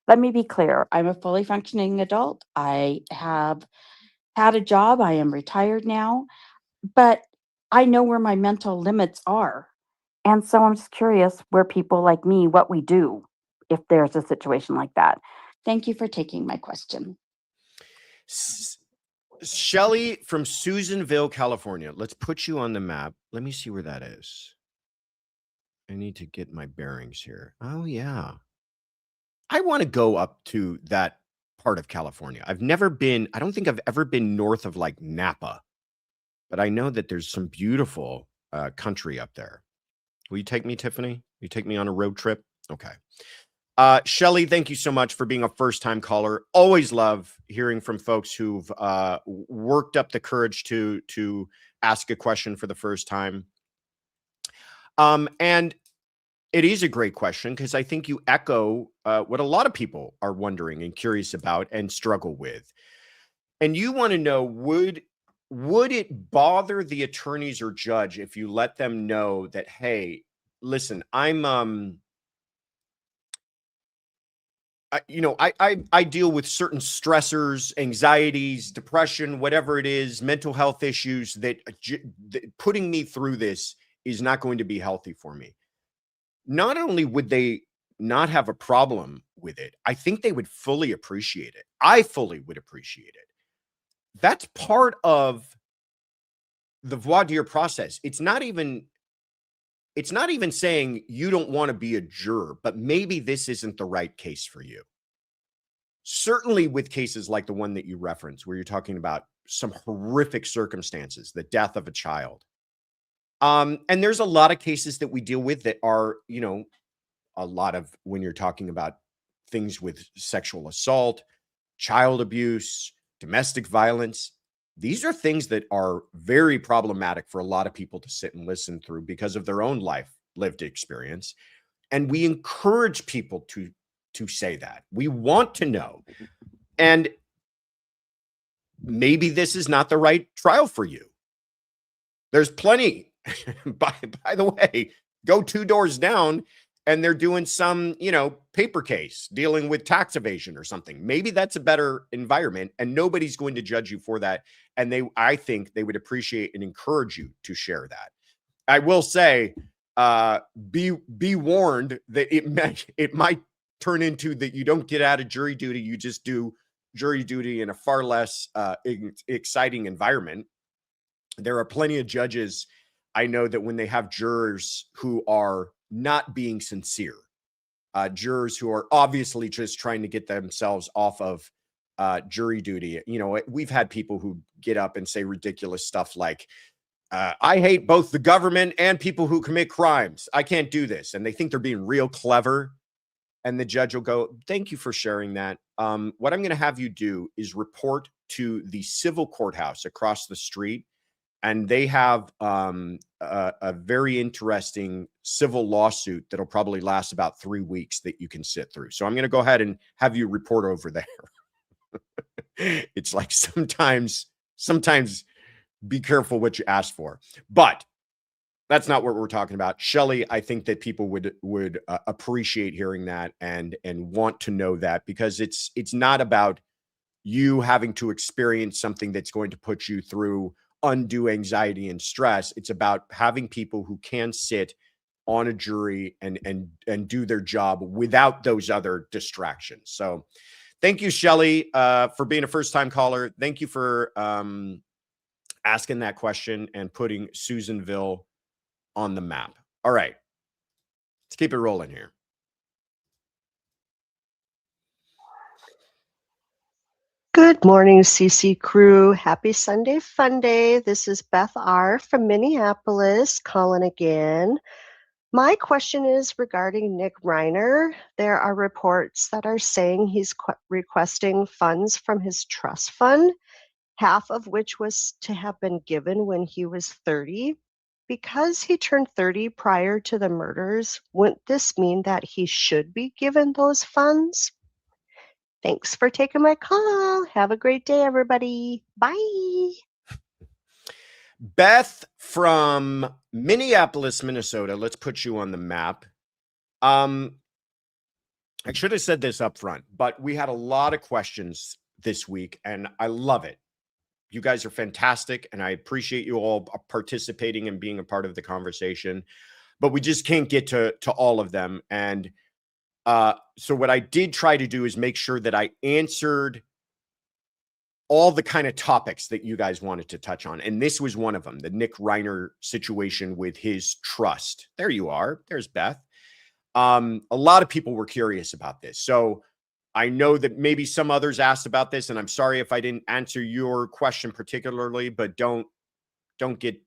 Let me be clear. I'm a fully functioning adult. I have had a job. I am retired now, but I know where my mental limits are. And so I'm just curious where people like me, what we do if there's a situation like that. Thank you for taking my question. Shelly from Susanville, California. Let's put you on the map. Let me see where that is. I need to get my bearings here. Oh, yeah. I want to go up to that part of California. I've never been, I don't think I've ever been north of like Napa, but I know that there's some beautiful country up there. Will you take me, Tiffany? Will you take me on a road trip? Okay. Shelly, thank you so much for being a first-time caller. Always love hearing from folks who've worked up the courage to ask a question for the first time. And it is a great question because I think you echo what a lot of people are wondering and curious about and struggle with. And you want to know, would it bother the attorneys or judge if you let them know that, hey, listen, I'm I deal with certain stressors, anxieties, depression, whatever it is, mental health issues that putting me through this is not going to be healthy for me. Not only would they not have a problem with it, I think they would fully appreciate it. I fully would appreciate it. That's part of the voir dire process. It's not even saying you don't want to be a juror, but maybe this isn't the right case for you. Certainly with cases like the one that you referenced, where you're talking about some horrific circumstances, the death of a child. And there's a lot of cases that we deal with that are, a lot of when you're talking about things with sexual assault, child abuse, domestic violence. These are things that are very problematic for a lot of people to sit and listen through because of their own lived experience. And we encourage people to say that. We want to know. And maybe this is not the right trial for you. There's plenty. By the way, go 2 doors down and they're doing some, paper case dealing with tax evasion or something. Maybe that's a better environment and nobody's going to judge you for that. And I think they would appreciate and encourage you to share that. I will say, be warned that it might turn into that you don't get out of jury duty. You just do jury duty in a far less exciting environment. There are plenty of judges I know that when they have jurors who are not being sincere, jurors who are obviously just trying to get themselves off of jury duty. We've had people who get up and say ridiculous stuff like, I hate both the government and people who commit crimes. I can't do this. And they think they're being real clever. And the judge will go, thank you for sharing that. What I'm going to have you do is report to the civil courthouse across the street. And they have a very interesting civil lawsuit that'll probably last about 3 weeks that you can sit through. So I'm going to go ahead and have you report over there. It's like sometimes be careful what you ask for. But that's not what we're talking about. Shelly, I think that people would appreciate hearing that and want to know that, because it's not about you having to experience something that's going to put you through undue anxiety and stress. It's about having people who can sit on a jury and do their job without those other distractions. So thank you, Shelly, for being a first-time caller. Thank you for asking that question and putting Susanville on the map. All right, let's keep it rolling here. Good morning, CC crew. Happy Sunday fun day. This is Beth R. from Minneapolis calling again. My question is regarding Nick Reiner. There are reports that are saying he's requesting funds from his trust fund, half of which was to have been given when he was 30. Because he turned 30 prior to the murders, wouldn't this mean that he should be given those funds? Thanks for taking my call. Have a great day, everybody. Bye. Beth from Minneapolis, Minnesota. Let's put you on the map. I should have said this up front, but we had a lot of questions this week, and I love it. You guys are fantastic, and I appreciate you all participating and being a part of the conversation, but we just can't get to all of them. And so what I did try to do is make sure that I answered all the kind of topics that you guys wanted to touch on. And this was one of them, the Nick Reiner situation with his trust. There you are. There's Beth. A lot of people were curious about this. So I know that maybe some others asked about this, and I'm sorry if I didn't answer your question particularly, but don't get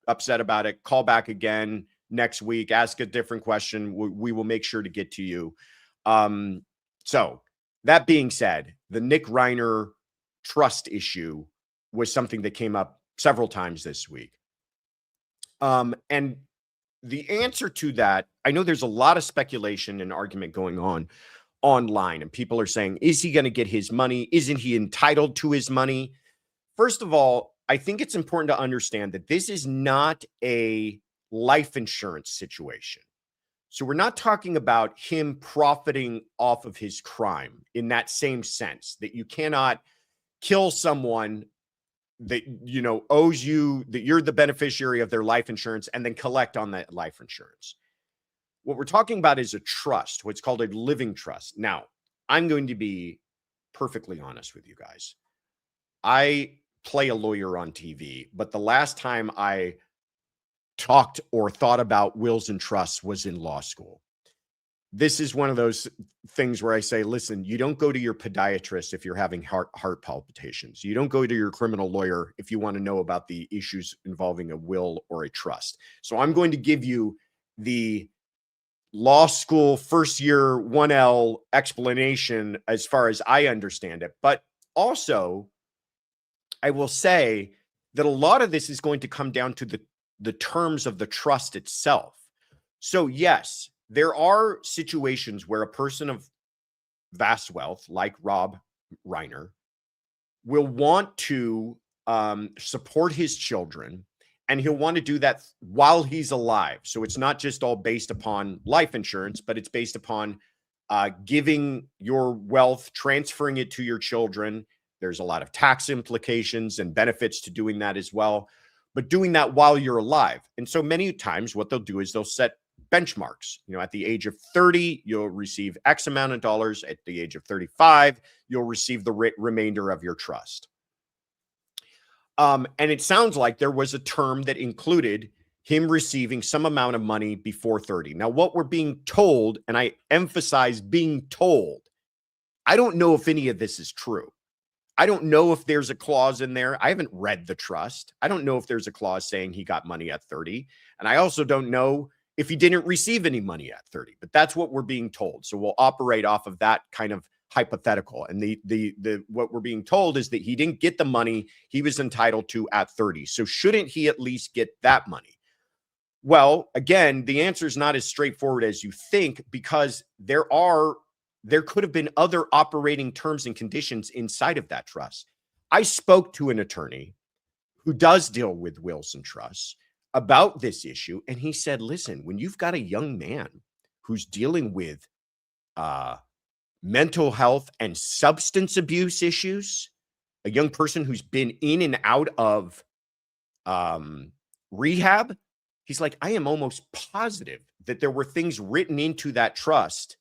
upset about it. Call back again next week, ask a different question. We will make sure to get to you. So that being said, the Nick Reiner trust issue was something that came up several times this week. And the answer to that, I know there's a lot of speculation and argument going on online, and people are saying, is he going to get his money? Isn't he entitled to his money? First of all, I think it's important to understand that this is not a life insurance situation. So we're not talking about him profiting off of his crime in that same sense, that you cannot kill someone that, you know, owes you, that you're the beneficiary of their life insurance and then collect on that life insurance. What we're talking about is a trust, what's called a living trust. Now, I'm going to be perfectly honest with you guys. I play a lawyer on TV, but the last time I talked or thought about wills and trusts was in law school. This is one of those things where I say, listen, you don't go to your podiatrist if you're having heart palpitations. You don't go to your criminal lawyer if you want to know about the issues involving a will or a trust. So I'm going to give you the law school first year 1L explanation as far as I understand it. But also, I will say that a lot of this is going to come down to the terms of the trust itself. So yes, there are situations where a person of vast wealth, like Rob Reiner, will want to support his children, and he'll want to do that while he's alive. So it's not just all based upon life insurance, but it's based upon giving your wealth, transferring it to your children. There's a lot of tax implications and benefits to doing that as well, but doing that while you're alive. And so many times what they'll do is they'll set benchmarks. You know, at the age of 30, you'll receive X amount of dollars. At the age of 35, you'll receive the remainder of your trust. And it sounds like there was a term that included him receiving some amount of money before 30. Now, what we're being told, and I emphasize being told, I don't know if any of this is true. I don't know if there's a clause in there. I haven't read the trust. I don't know if there's a clause saying he got money at 30. And I also don't know if he didn't receive any money at 30, but that's what we're being told. So we'll operate off of that kind of hypothetical. And the what we're being told is that he didn't get the money he was entitled to at 30. So shouldn't he at least get that money? Well, again, the answer is not as straightforward as you think, because there could have been other operating terms and conditions inside of that trust. I spoke to an attorney who does deal with wills and trusts about this issue, and he said, listen, when you've got a young man who's dealing with mental health and substance abuse issues, a young person who's been in and out of rehab, he's like, I am almost positive that there were things written into that trust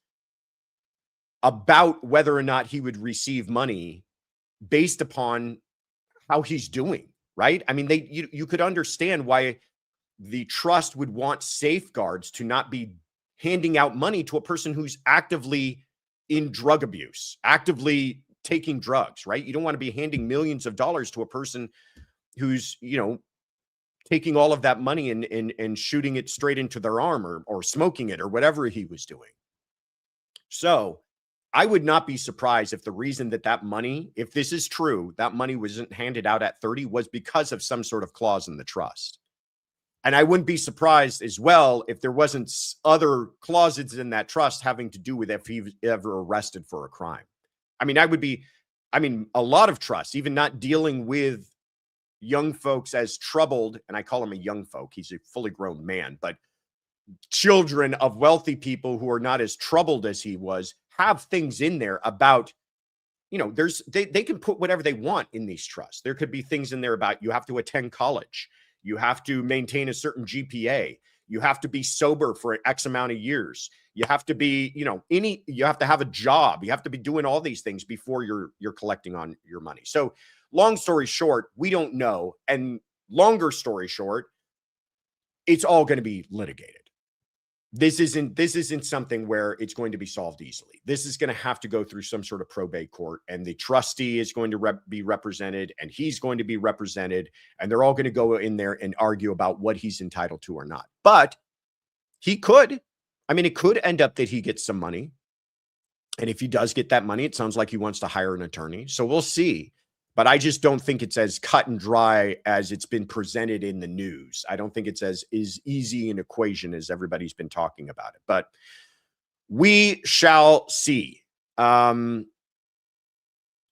about whether or not he would receive money based upon how he's doing, right? I mean, you could understand why the trust would want safeguards to not be handing out money to a person who's actively in drug abuse, actively taking drugs, right? You don't want to be handing millions of dollars to a person who's, taking all of that money and shooting it straight into their arm or smoking it or whatever he was doing. So I would not be surprised if the reason that money, if this is true, that money wasn't handed out at 30 was because of some sort of clause in the trust. And I wouldn't be surprised as well if there wasn't other clauses in that trust having to do with if he was ever arrested for a crime. I mean, a lot of trusts, even not dealing with young folks as troubled, and I call him a young folk, he's a fully grown man, but children of wealthy people who are not as troubled as he was have things in there about, they can put whatever they want in these trusts. There could be things in there about you have to attend college. You have to maintain a certain GPA. You have to be sober for X amount of years. You have to be, you have to have a job. You have to be doing all these things before you're collecting on your money. So long story short, we don't know. And longer story short, it's all going to be litigated. This isn't something where it's going to be solved easily. This is going to have to go through some sort of probate court, and the trustee is going to be represented, and he's going to be represented, and they're all going to go in there and argue about what he's entitled to or not. But it could end up that he gets some money. And if he does get that money, it sounds like he wants to hire an attorney. So we'll see. But I just don't think it's as cut and dry as it's been presented in the news. I don't think it's as easy an equation as everybody's been talking about it. But we shall see. All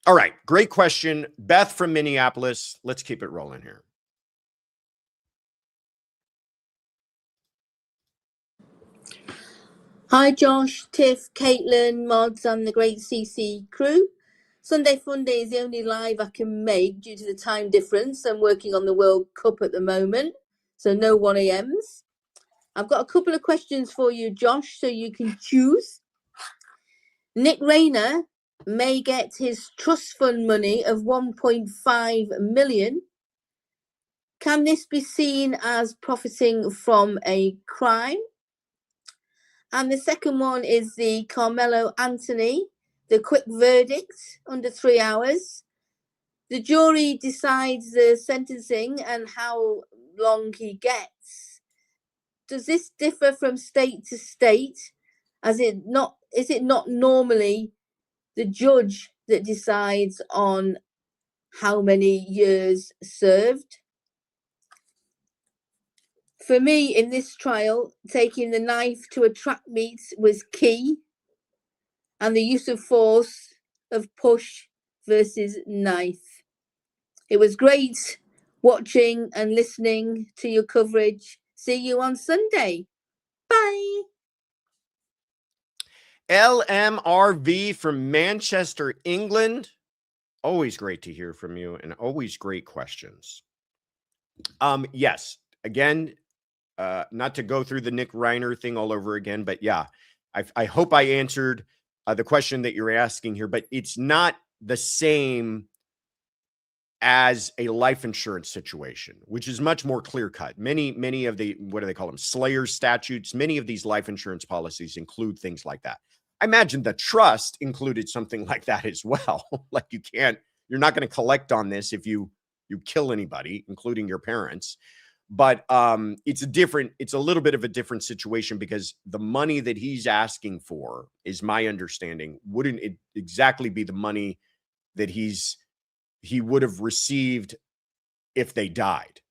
right. Great question. Beth from Minneapolis. Let's keep it rolling here. Hi, Josh, Tiff, Caitlin, Mods, and the great CC crew. Sunday Funday is the only live I can make due to the time difference. I'm working on the World Cup at the moment, so no 1 a.m.s. I've got a couple of questions for you, Josh, so you can choose. Nick Reiner may get his trust fund money of 1.5 million. Can this be seen as profiting from a crime? And the second one is the Karmelo Anthony, the quick verdict under 3 hours. The jury decides the sentencing and how long he gets. Does this differ from state to state? Is it not normally the judge that decides on how many years served? For me, in this trial, taking the knife to a track meet was key, and the use of force of push versus knife. It was great watching and listening to your coverage. See you on Sunday. Bye. LMRV from Manchester, England. Always great to hear from you and always great questions. Yes, again, not to go through the Nick Reiner thing all over again, but yeah, I hope I answered the question that you're asking here, but it's not the same as a life insurance situation, which is much more clear cut. Many of the, what do they call them? Slayer statutes. Many of these life insurance policies include things like that. I imagine the trust included something like that as well. Like you're not going to collect on this if you kill anybody, including your parents. But it's a little bit of a different situation because the money that he's asking for, is my understanding, wouldn't it exactly be the money that he would have received if they died.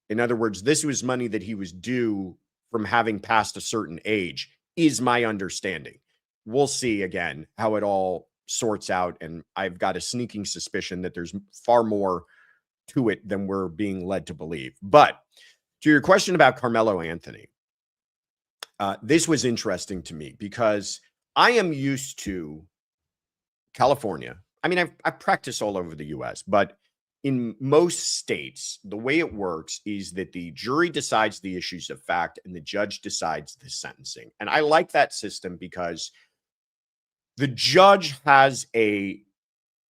In other words, this was money that he was due from having passed a certain age, is my understanding. We'll see again how it all sorts out. And I've got a sneaking suspicion that there's far more to it than we're being led to believe. But to your question about Karmelo Anthony, this was interesting to me because I am used to California. I mean, I've practiced all over the U.S., but in most states, the way it works is that the jury decides the issues of fact and the judge decides the sentencing. And I like that system because the judge has a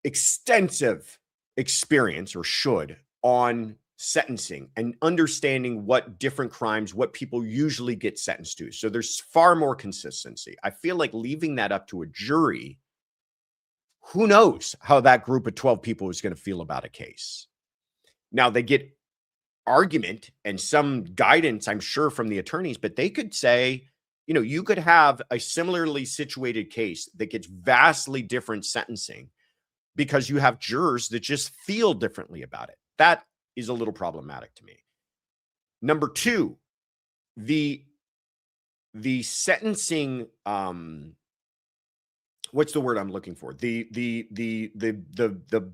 extensive experience, or should, on sentencing and understanding what different crimes, what people usually get sentenced to. So there's far more consistency. I feel like leaving that up to a jury who knows how that group of 12 people is going to feel about a case. Now, they get argument and some guidance, I'm sure, from the attorneys, but they could say, you know, you could have a similarly situated case that gets vastly different sentencing because you have jurors that just feel differently about it. That is a little problematic to me. Number two, the sentencing, what's the word I'm looking for? The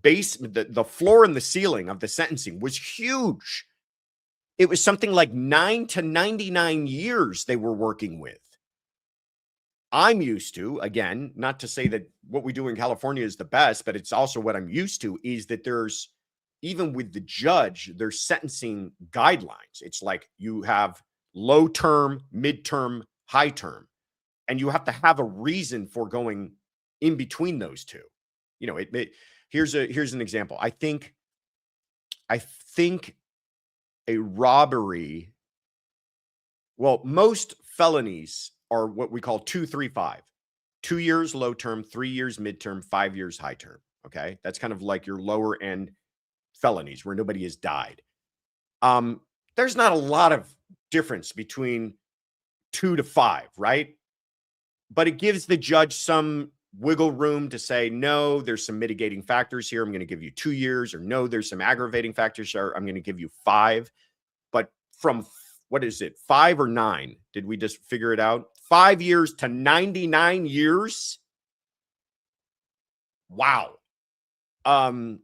base, the floor and the ceiling of the sentencing was huge. It was something like 9 to 99 years they were working with. I'm used to, again, not to say that what we do in California is the best, but it's also what I'm used to, is that there's, even with the judge, there's sentencing guidelines. It's like you have low term, midterm, high term, and you have to have a reason for going in between those two. You know, here's an example. I think a robbery, well, most felonies are what we call 2-3-5. 2 years low term, 3 years midterm, 5 years high term. Okay. That's kind of like your lower end felonies where nobody has died. There's not a lot of difference between 2 to 5, right? But it gives the judge some wiggle room to say, no, there's some mitigating factors here. I'm going to give you 2 years, or no, there's some aggravating factors here. I'm going to give you 5. But from, what is it, 5 or 9? Did we just figure it out? 5 years to 99 years. Wow. And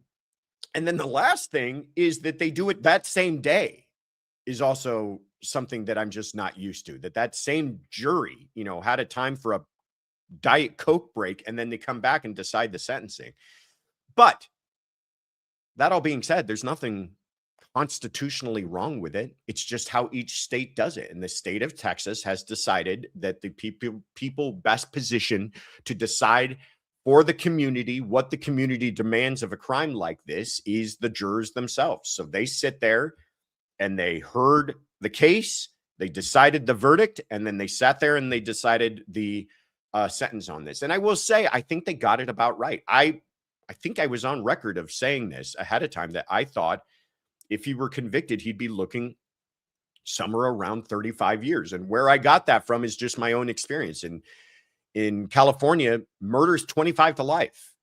then the last thing is that they do it that same day is also something that I'm just not used to. That same jury, you know, had a time for a Diet Coke break, and then they come back and decide the sentencing. But that all being said, there's nothing constitutionally wrong with it. It's just how each state does it. And the state of Texas has decided that the people best positioned to decide for the community what the community demands of a crime like this is the jurors themselves. So they sit there and they heard the case, they decided the verdict, and then they sat there and they decided the sentence on this. And I will say, I think they got it about right. I think I was on record of saying this ahead of time, that I thought if he were convicted, he'd be looking somewhere around 35 years. And where I got that from is just my own experience. In California, murder is 25 to life.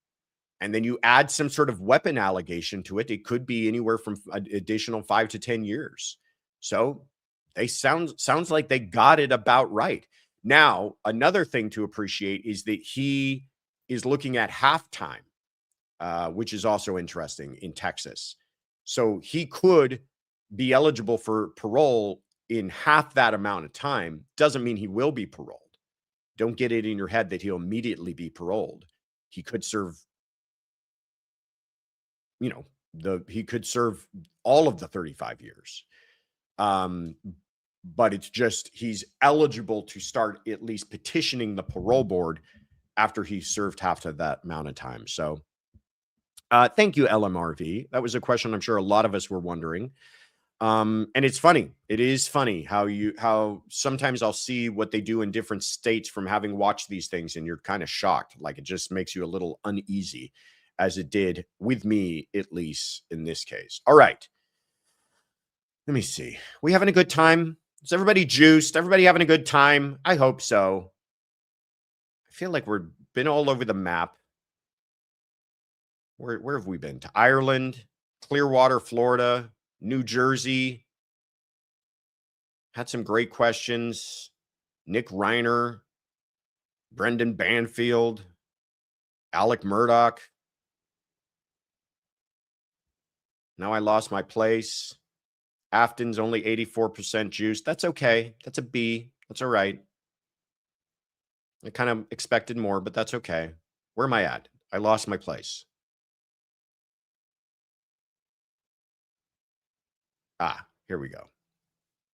And then you add some sort of weapon allegation to it, it could be anywhere from an additional 5 to 10 years. So they sounds like they got it about right. Now, another thing to appreciate is that he is looking at halftime, which is also interesting in Texas. So he could be eligible for parole in half that amount of time. Doesn't mean he will be paroled. Don't get it in your head that he'll immediately be paroled. He could serve, you know, he could serve all of the 35 years. But it's just, he's eligible to start at least petitioning the parole board after he's served half of that amount of time. So thank you, LMRV. That was a question I'm sure a lot of us were wondering. And it's funny. It is funny how sometimes I'll see what they do in different states from having watched these things, and you're kind of shocked. Like, it just makes you a little uneasy, as it did with me, at least in this case. All right. Let me see. We having a good time? Is everybody juiced? Everybody having a good time? I hope so. I feel like we've been all over the map. Where have we been? To Ireland, Clearwater, Florida, New Jersey. Had some great questions. Nick Reiner, Brendan Banfield, Alec Murdaugh. Now I lost my place. Afton's only 84% juice. That's okay. That's a B. That's all right. I kind of expected more, but that's okay. Where am I at? I lost my place. Here we go.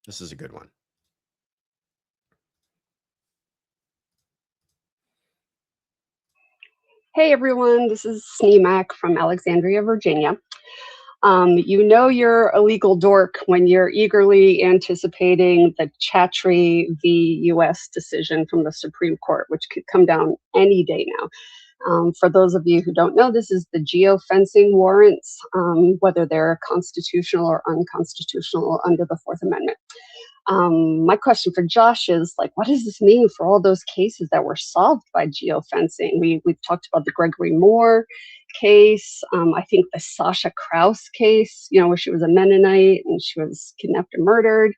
This is a good one. Hey everyone, this is Sneemac from Alexandria, Virginia. You know you're a legal dork when you're eagerly anticipating the Chatry v. U.S. decision from the Supreme Court, which could come down any day now. For those of you who don't know, this is the geo-fencing warrants, whether they're constitutional or unconstitutional under the Fourth Amendment. My question for Josh is, like, what does this mean for all those cases that were solved by geofencing? We've talked about the Gregory Moore case. I think the Sasha Krause case, where she was a Mennonite and she was kidnapped and murdered,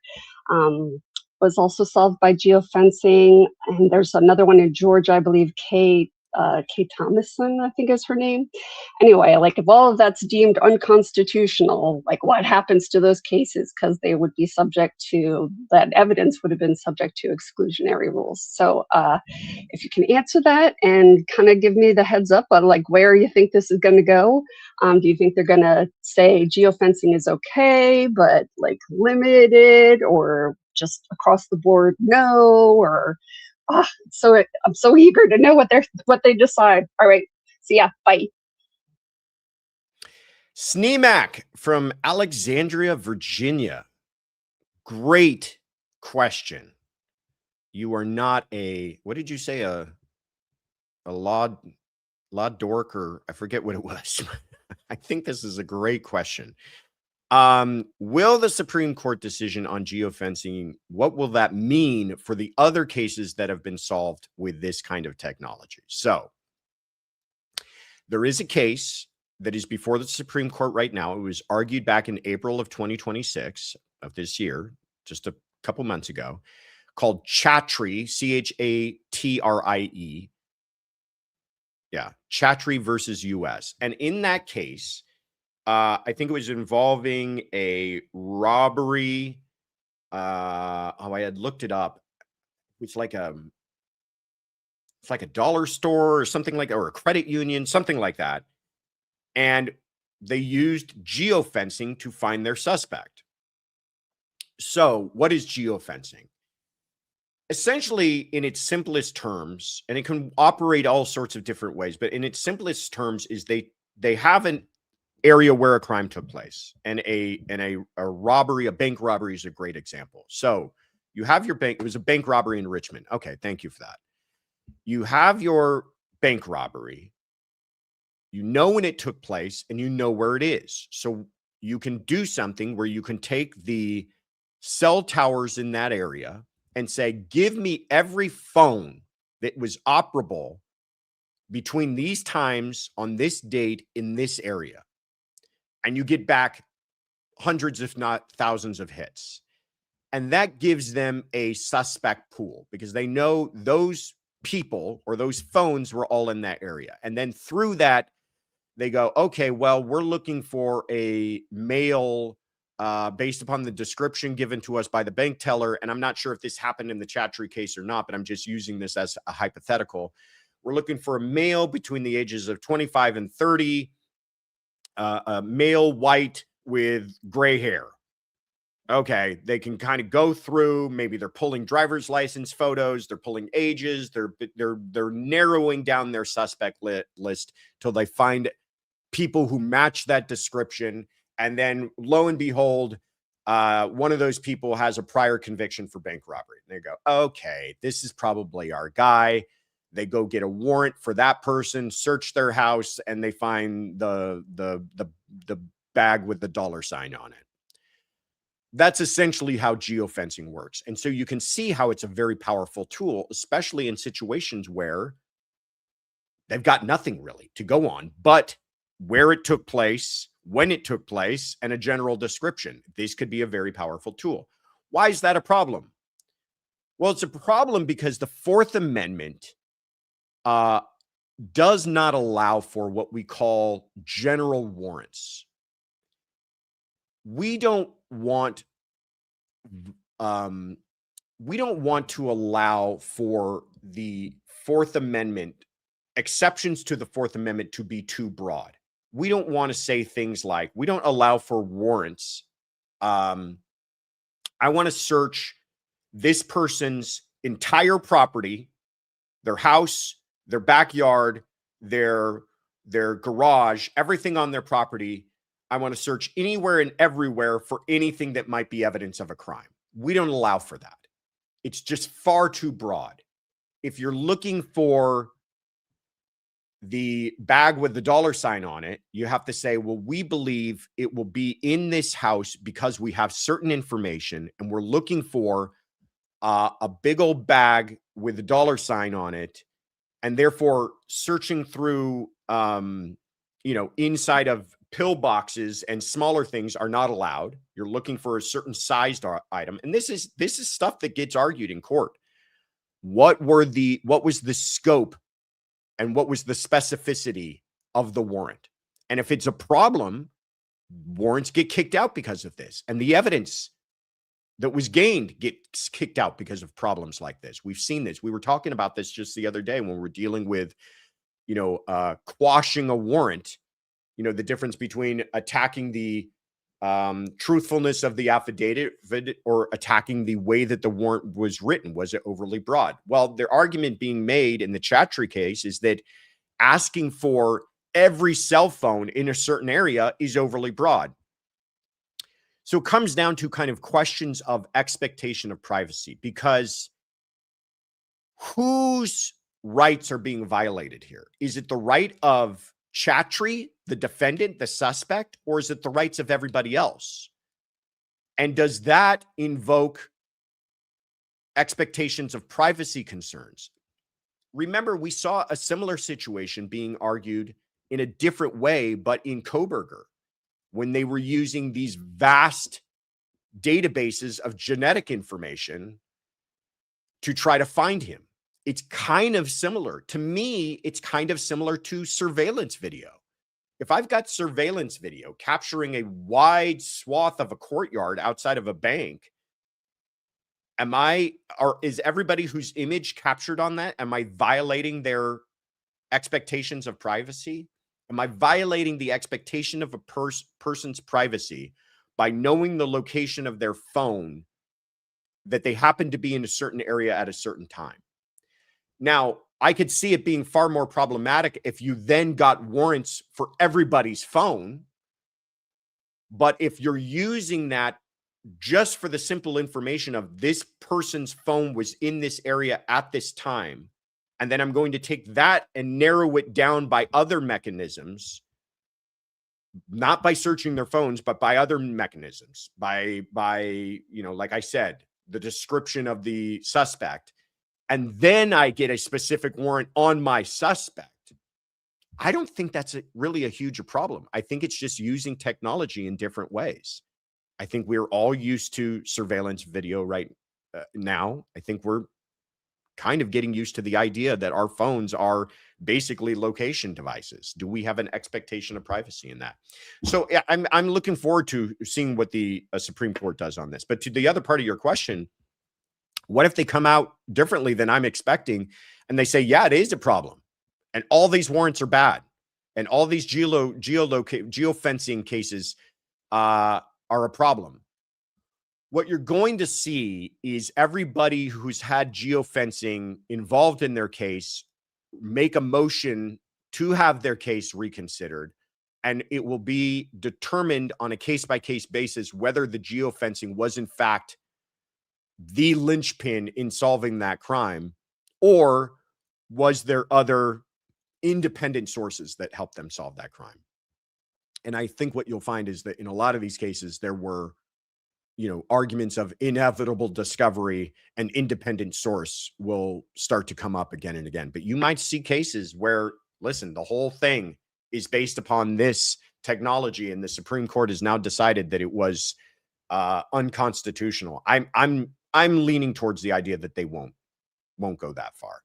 was also solved by geofencing. And there's another one in Georgia, I believe, Kate Thomason, I think is her name. Anyway, like, if all of that's deemed unconstitutional, like, what happens to those cases? Because they would be subject to, that evidence would have been subject to exclusionary rules. So if you can answer that and kind of give me the heads up on, like, where you think this is going to go. Do you think they're going to say geofencing is okay, but like limited, or just across the board no, or I'm so eager to know what they decide. All right. See ya. Bye. Sneemac from Alexandria, Virginia. Great question. You are not what did you say? A law dork, or I forget what it was. I think this is a great question. Will the Supreme Court decision on geofencing, what will that mean for the other cases that have been solved with this kind of technology? So there is a case that is before the Supreme Court right now. It was argued back in April of 2026 of this year, just a couple months ago, called Chatrie, Chatrie. Yeah, Chatrie versus US. And in that case, I think it was involving a robbery. I had looked it up. It's like a dollar store or something like that, or a credit union, something like that. And they used geofencing to find their suspect. So what is geofencing? Essentially, in its simplest terms, and it can operate all sorts of different ways, but in its simplest terms is they have an area where a crime took place, and a robbery, a bank robbery is a great example. So you have your bank. It was a bank robbery in Richmond. Okay, thank you for that. You have your bank robbery. You know when it took place, and you know where it is. So you can do something where you can take the cell towers in that area and say, give me every phone that was operable between these times on this date in this area. And you get back hundreds, if not thousands, of hits. And that gives them a suspect pool because they know those people or those phones were all in that area. And then through that, they go, okay, well, we're looking for a male based upon the description given to us by the bank teller. And I'm not sure if this happened in the Chatrie case or not, but I'm just using this as a hypothetical. We're looking for a male between the ages of 25 and 30, a male white with gray hair. Okay, they can kind of go through, maybe they're pulling driver's license photos, they're pulling ages, they're narrowing down their suspect list till they find people who match that description. And then lo and behold, one of those people has a prior conviction for bank robbery. And they go, okay, this is probably our guy. They go get a warrant for that person, search their house, and they find the bag with the dollar sign on it. That's essentially how geofencing works. And so you can see how it's a very powerful tool, especially in situations where they've got nothing really to go on, but where it took place, when it took place, and a general description. This could be a very powerful tool. Why is that a problem? Well, it's a problem because the Fourth Amendment does not allow for what we call general warrants. We don't want to allow for the Fourth Amendment, exceptions to the Fourth Amendment, to be too broad. We don't want to say things like, we don't allow for warrants. I want to search this person's entire property, their house, their backyard, their garage, everything on their property. I want to search anywhere and everywhere for anything that might be evidence of a crime. We don't allow for that. It's just far too broad. If you're looking for the bag with the $sign on it, you have to say, well, we believe it will be in this house because we have certain information and we're looking for a big old bag with a $sign on it. And therefore searching through, inside of pill boxes and smaller things are not allowed. You're looking for a certain sized item. And this is stuff that gets argued in court. What was the scope and what was the specificity of the warrant? And if it's a problem, warrants get kicked out because of this. And the evidence that was gained gets kicked out because of problems like this. We've seen this. We were talking about this just the other day when we're dealing with, quashing a warrant, the difference between attacking the truthfulness of the affidavit or attacking the way that the warrant was written. Was it overly broad? Well, the argument being made in the Chattree case is that asking for every cell phone in a certain area is overly broad. So it comes down to kind of questions of expectation of privacy, because whose rights are being violated here? Is it the right of Chattree, the defendant, the suspect, or is it the rights of everybody else? And does that invoke expectations of privacy concerns? Remember, we saw a similar situation being argued in a different way, but in Kohberger, when they were using these vast databases of genetic information to try to find him. It's kind of similar. To me, it's kind of similar to surveillance video. If I've got surveillance video capturing a wide swath of a courtyard outside of a bank, is everybody whose image captured on that, am I violating their expectations of privacy? Am I violating the expectation of a person's privacy by knowing the location of their phone, that they happen to be in a certain area at a certain time? Now, I could see it being far more problematic if you then got warrants for everybody's phone. But if you're using that just for the simple information of this person's phone was in this area at this time, and then I'm going to take that and narrow it down by other mechanisms, not by searching their phones, but by other mechanisms, by like I said, the description of the suspect, and then I get a specific warrant on my suspect. I don't think that's really a huge problem. I think it's just using technology in different ways. I think we're all used to surveillance video right now. I think we're kind of getting used to the idea that our phones are basically location devices. Do we have an expectation of privacy in that? So I'm looking forward to seeing what the Supreme Court does on this. But to the other part of your question, what if they come out differently than I'm expecting and they say, yeah, it is a problem and all these warrants are bad and all these geofencing cases are a problem? What you're going to see is everybody who's had geofencing involved in their case make a motion to have their case reconsidered, and it will be determined on a case-by-case basis whether the geofencing was in fact the linchpin in solving that crime, or was there other independent sources that helped them solve that crime. And I think what you'll find is that in a lot of these cases, there were arguments of inevitable discovery and independent source will start to come up again and again. But you might see cases where, listen, the whole thing is based upon this technology and the Supreme Court has now decided that it was unconstitutional. I'm leaning towards the idea that they won't go that far.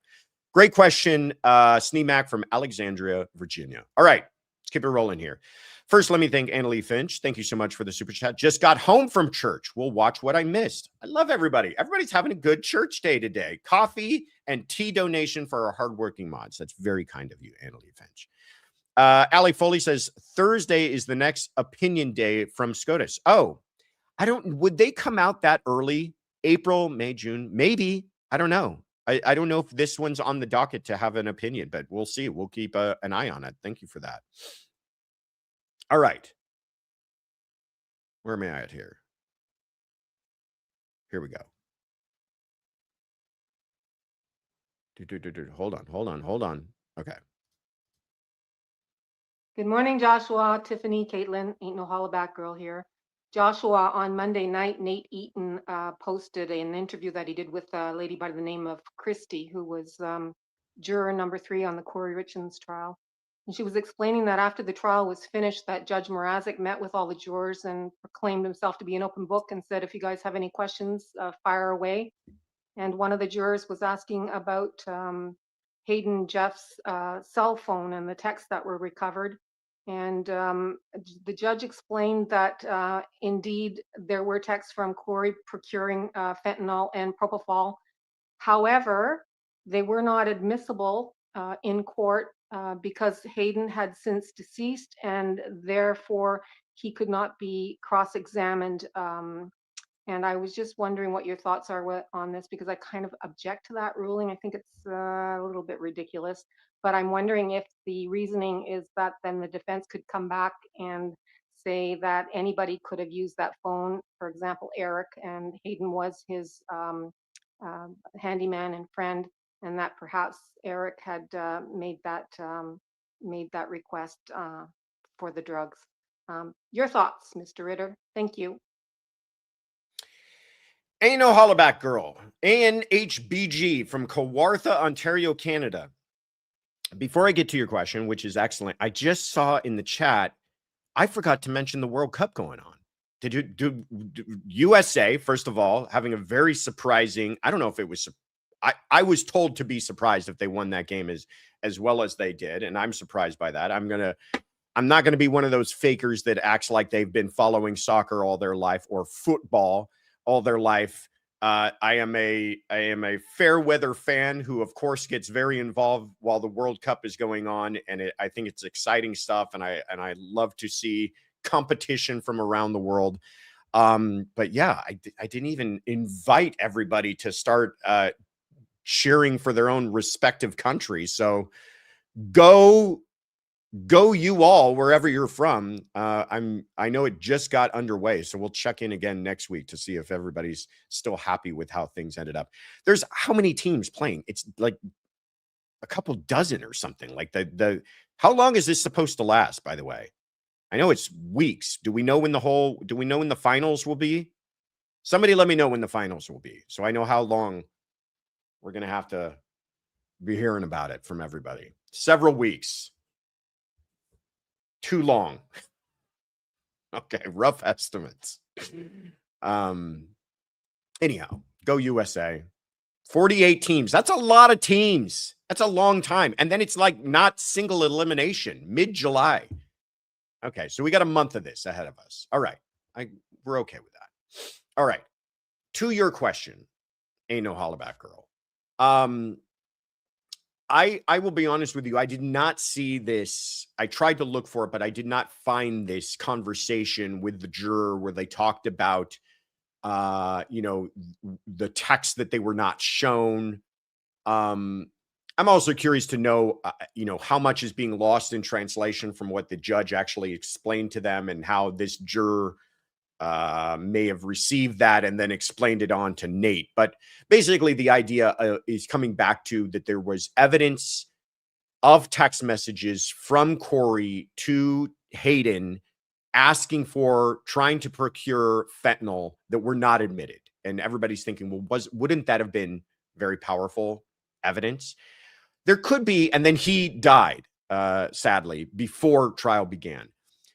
Great question, Sneemac from Alexandria, Virginia. All right, let's keep it rolling here. First, let me thank Annalie Finch. Thank you so much for the super chat. Just got home from church. We'll watch what I missed. I love everybody. Everybody's having a good church day today. Coffee and tea donation for our hardworking mods. That's very kind of you, Annalie Finch. Allie Foley says, Thursday is the next opinion day from SCOTUS. Oh, would they come out that early? April, May, June? Maybe. I don't know. I don't know if this one's on the docket to have an opinion, but we'll see. We'll keep an eye on it. Thank you for that. All right. Where am I at here? Here we go. Hold on. Okay. Good morning, Joshua, Tiffany, Caitlin. Ain't no hollaback girl here. Joshua, on Monday night, Nate Eaton posted an interview that he did with a lady by the name of Christy, who was juror number 3 on the Kouri Richins trial. And she was explaining that after the trial was finished, that Judge Mrazek met with all the jurors and proclaimed himself to be an open book and said, if you guys have any questions, fire away. And one of the jurors was asking about Hayden Jeff's cell phone and the texts that were recovered. And the judge explained that indeed there were texts from Kouri procuring fentanyl and propofol. However, they were not admissible in court because Hayden had since deceased, and therefore he could not be cross-examined. And I was just wondering what your thoughts are on this, because I kind of object to that ruling. I think it's a little bit ridiculous, but I'm wondering if the reasoning is that then the defense could come back and say that anybody could have used that phone, for example, Eric, and Hayden was his handyman and friend, and that perhaps Eric had made that request for the drugs. Your thoughts, Mr. Ritter? Thank you. Ain't no hollaback girl. ANHBG from Kawartha, Ontario, Canada. Before I get to your question, which is excellent, I just saw in the chat, I forgot to mention the World Cup going on. Did you do USA, first of all, having a very surprising, I don't know if it was, I was told to be surprised if they won that game as well as they did, and I'm surprised by that. I'm not going to be one of those fakers that acts like they've been following soccer all their life or football all their life. I am a fair weather fan who, of course, gets very involved while the World Cup is going on, and I think it's exciting stuff, and I love to see competition from around the world. But yeah, I didn't even invite everybody to start cheering for their own respective countries. So go you all wherever you're from. I know it just got underway, so we'll check in again next week to see if everybody's still happy with how things ended up. There's how many teams playing? It's like a couple dozen or something. Like how long is this supposed to last, by the way? I know it's weeks. Do we know when the finals will be? Somebody let me know when the finals will be, so I know how long we're gonna have to be hearing about it from everybody. Several weeks. Too long. Okay, rough estimates. Anyhow, go USA. 48 teams. That's a lot of teams. That's a long time. And then it's like not single elimination, mid-July. Okay, so we got a month of this ahead of us. All right. We're okay with that. All right. To your question, ain't no hollaback girl. I will be honest with you. I did not see this. I tried to look for it, but I did not find this conversation with the juror where they talked about, the text that they were not shown. I'm also curious to know, how much is being lost in translation from what the judge actually explained to them, and how this juror may have received that and then explained it on to Nate. But basically the idea is coming back to that there was evidence of text messages from Kouri to Hayden trying to procure fentanyl that were not admitted. And everybody's thinking, well, wouldn't that have been very powerful evidence? There could be. And then he died, sadly, before trial began.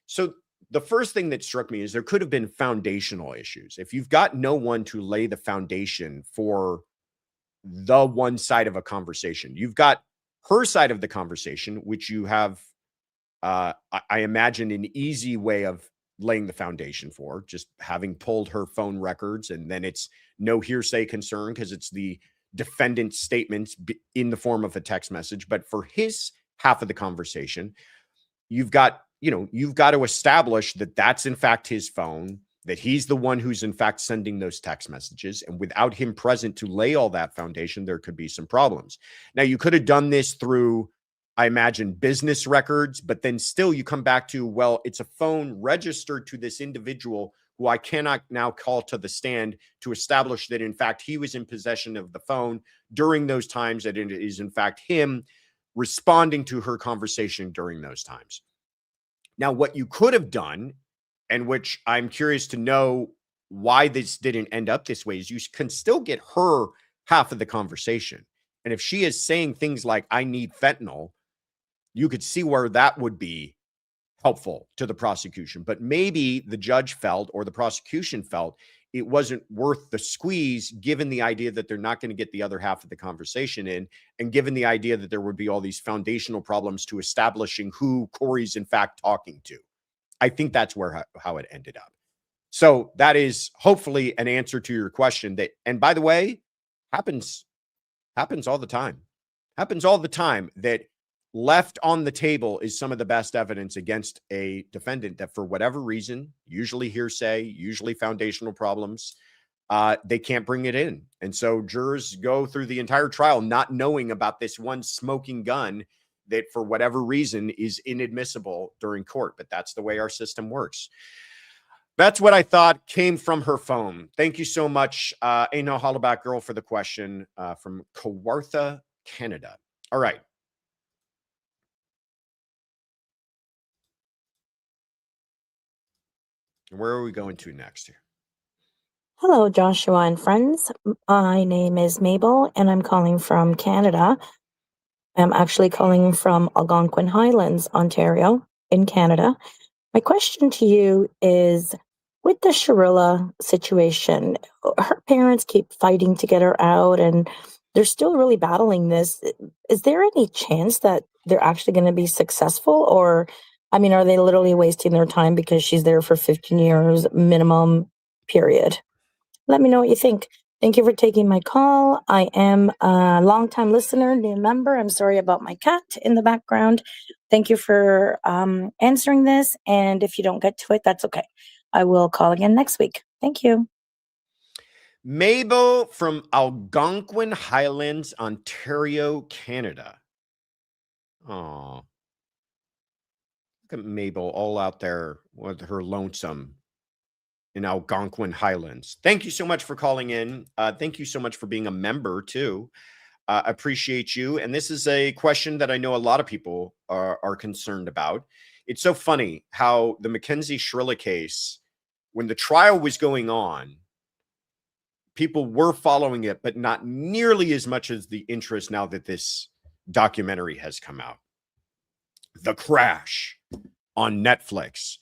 So the first thing that struck me is there could have been foundational issues. If you've got no one to lay the foundation for the one side of a conversation, you've got her side of the conversation, which you have, I imagine, an easy way of laying the foundation for, just having pulled her phone records, and then it's no hearsay concern because it's the defendant's statements in the form of a text message. But for his half of the conversation, you've got to establish that that's in fact his phone, that he's the one who's in fact sending those text messages. And without him present to lay all that foundation, there could be some problems. Now, you could have done this through, I imagine, business records, but then still you come back to, well, it's a phone registered to this individual who I cannot now call to the stand to establish that in fact he was in possession of the phone during those times, that it is in fact him responding to her conversation during those times. Now, what you could have done, and which I'm curious to know why this didn't end up this way, is you can still get her half of the conversation. And if she is saying things like, I need fentanyl, you could see where that would be helpful to the prosecution. But maybe the judge felt, or the prosecution felt, it wasn't worth the squeeze, given the idea that they're not going to get the other half of the conversation in, and given the idea that there would be all these foundational problems to establishing who Kouri's in fact talking to. I think that's where how it ended up. So that is hopefully an answer to your question. That, and by the way, happens all the time. Happens all the time that left on the table is some of the best evidence against a defendant that, for whatever reason, usually hearsay, usually foundational problems, they can't bring it in. And so jurors go through the entire trial not knowing about this one smoking gun that, for whatever reason, is inadmissible during court. But that's the way our system works. That's what I thought came from her phone. Thank you so much, Ain't No Hollaback Girl, for the question from Kawartha, Canada. All right. Where are we going to next here? Hello, Joshua and friends. My name is Mabel, and I'm calling from Canada. I'm actually calling from Algonquin Highlands, Ontario, in Canada. My question to you is, with the Shirilla situation, her parents keep fighting to get her out, and they're still really battling this. Is there any chance that they're actually going to be successful? Or, I mean, are they literally wasting their time because she's there for 15 years minimum, period? Let me know what you think. Thank you for taking my call. I am a longtime listener, new member. I'm sorry about my cat in the background. Thank you for answering this. And if you don't get to it, that's okay. I will call again next week. Thank you. Mabel from Algonquin Highlands, Ontario, Canada. Oh, look at Mabel all out there with her lonesome in Algonquin Highlands. Thank you so much for calling in. Thank you so much for being a member too. Appreciate you. And this is a question that I know a lot of people are concerned about. It's so funny how the Mackenzie Shirilla case, when the trial was going on, people were following it, but not nearly as much as the interest now that this documentary has come out. The Crash on Netflix.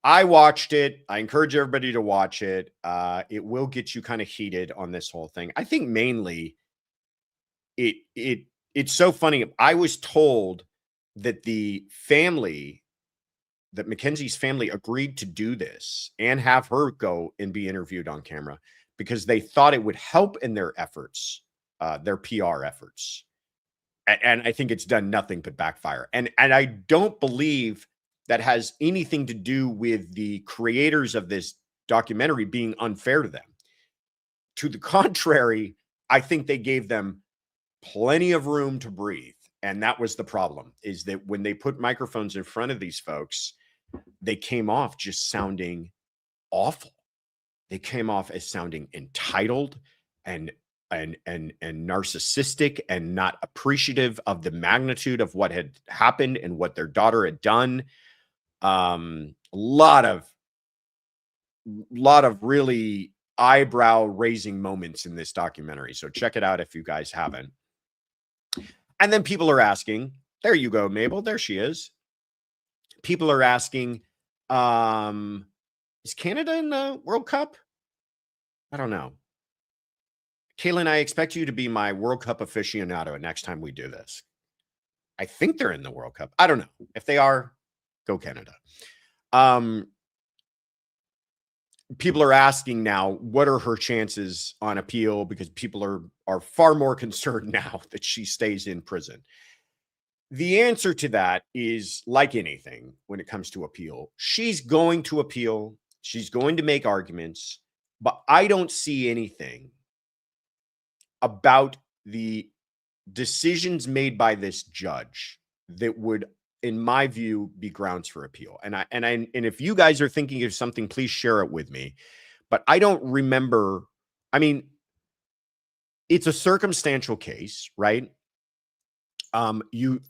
I watched it. I encourage everybody to watch it. It will get you kind of heated on this whole thing. I think mainly it's so funny. I was told that the family, that Mackenzie's family agreed to do this and have her go and be interviewed on camera because they thought it would help in their efforts, their PR efforts. And I think it's done nothing but backfire. And I don't believe that has anything to do with the creators of this documentary being unfair to them. To the contrary, I think they gave them plenty of room to breathe. And that was the problem, is that when they put microphones in front of these folks, they came off just sounding awful. They came off as sounding entitled and narcissistic and not appreciative of the magnitude of what had happened and what their daughter had done. Lot of really eyebrow raising moments in this documentary. So check it out if you guys haven't. And then people are asking, there you go, Mabel. There she is. People are asking, is Canada in the World Cup? I don't know. Kaylin, I expect you to be my World Cup aficionado next time we do this. I think they're in the World Cup. I don't know. If they are, go Canada. People are asking now, what are her chances on appeal? Because people are far more concerned now that she stays in prison. The answer to that is, like anything when it comes to appeal, she's going to appeal. She's going to make arguments, but I don't see anything about the decisions made by this judge that would, in my view, be grounds for appeal. And if you guys are thinking of something, please share it with me. But I don't remember. I mean, it's a circumstantial case, right? A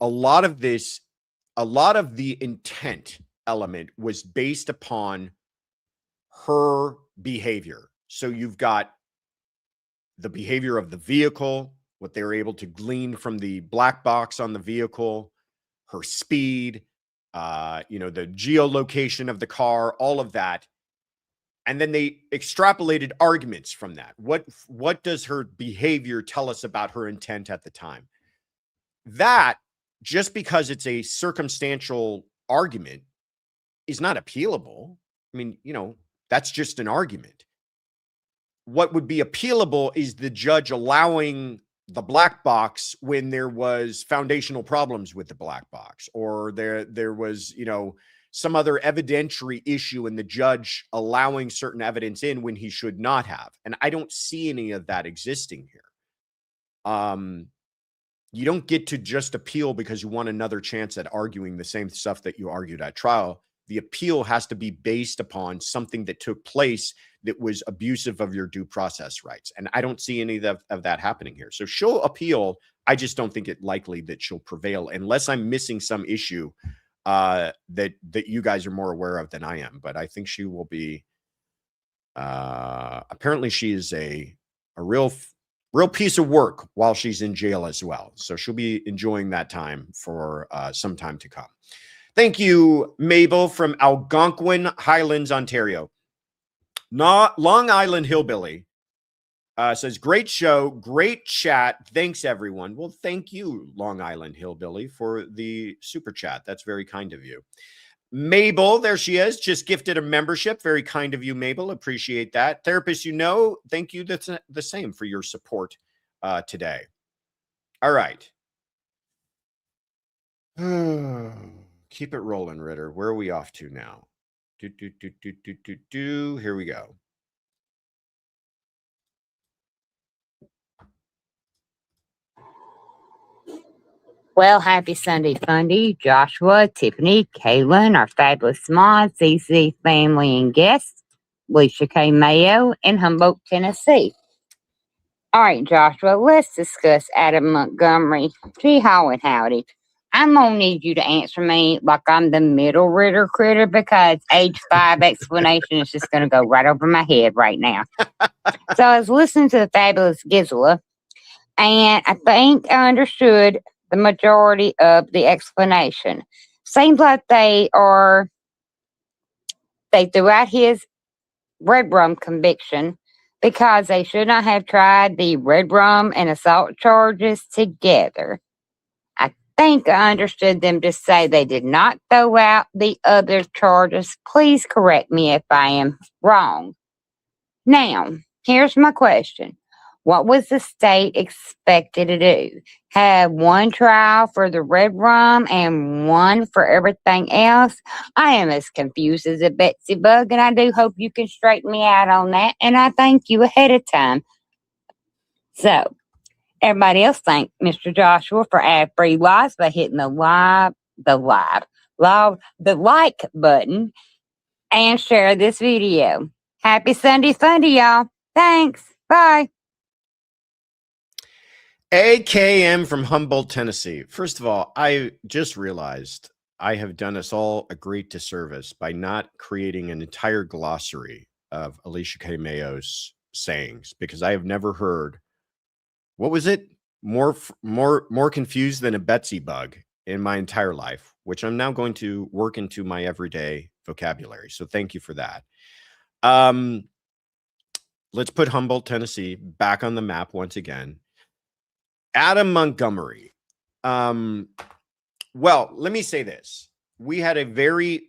lot of the intent element was based upon her behavior. So you've got the behavior of the vehicle, what they were able to glean from the black box on the vehicle, her speed, the geolocation of the car, all of that. And then they extrapolated arguments from that. What does her behavior tell us about her intent at the time? That, just because it's a circumstantial argument, is not appealable. I mean, that's just an argument. What would be appealable is the judge allowing the black box when there was foundational problems with the black box, or there was, some other evidentiary issue, and the judge allowing certain evidence in when he should not have. And I don't see any of that existing here. You don't get to just appeal because you want another chance at arguing the same stuff that you argued at trial. The appeal has to be based upon something that took place that was abusive of your due process rights. And I don't see any of that happening here. So she'll appeal. I just don't think it likely that she'll prevail unless I'm missing some issue that you guys are more aware of than I am. But I think she will be, apparently she is a real piece of work while she's in jail as well. So she'll be enjoying that time for some time to come. Thank you, Mabel from Algonquin Highlands, Ontario. Long Island Hillbilly says, great show, great chat. Thanks, everyone. Well, thank you, Long Island Hillbilly, for the super chat. That's very kind of you. Mabel, there she is, just gifted a membership. Very kind of you, Mabel. Appreciate that. Therapist, thank you. That's the same for your support today. All right. Keep it rolling, Ritter. Where are we off to now? Here we go. Well, happy Sunday Fundy, Joshua, Tiffany, Kaylin, our fabulous mod, CC family and guests, Alicia K. Mayo in Humboldt, Tennessee. All right, Joshua, let's discuss Adam Montgomery. Gee, how and howdy. I'm going to need you to answer me like I'm the middle Ritter critter, because age 5 explanation is just going to go right over my head right now. So I was listening to the fabulous Gisela, and I think I understood the majority of the explanation. Seems like they threw out his red rum conviction because they should not have tried the red rum and assault charges together. I think I understood them to say they did not throw out the other charges. Please correct me if I am wrong. Now, here's my question. What was the state expected to do? Have one trial for the red rum and one for everything else? I am as confused as a Betsy bug, and I do hope you can straighten me out on that, and I thank you ahead of time. So, everybody else thank Mr. Joshua for ad-free lives by hitting the like button and share this video. Happy Sunday Fundy, y'all. Thanks. Bye. AKM from Humboldt, Tennessee. First of all, I just realized I have done us all a great disservice by not creating an entire glossary of Alicia K. Mayo's sayings, because I have never heard, what was it? More confused than a Betsy bug in my entire life, which I'm now going to work into my everyday vocabulary. So thank you for that. Let's put Humboldt, Tennessee back on the map once again. Adam Montgomery. Well, let me say this. We had a very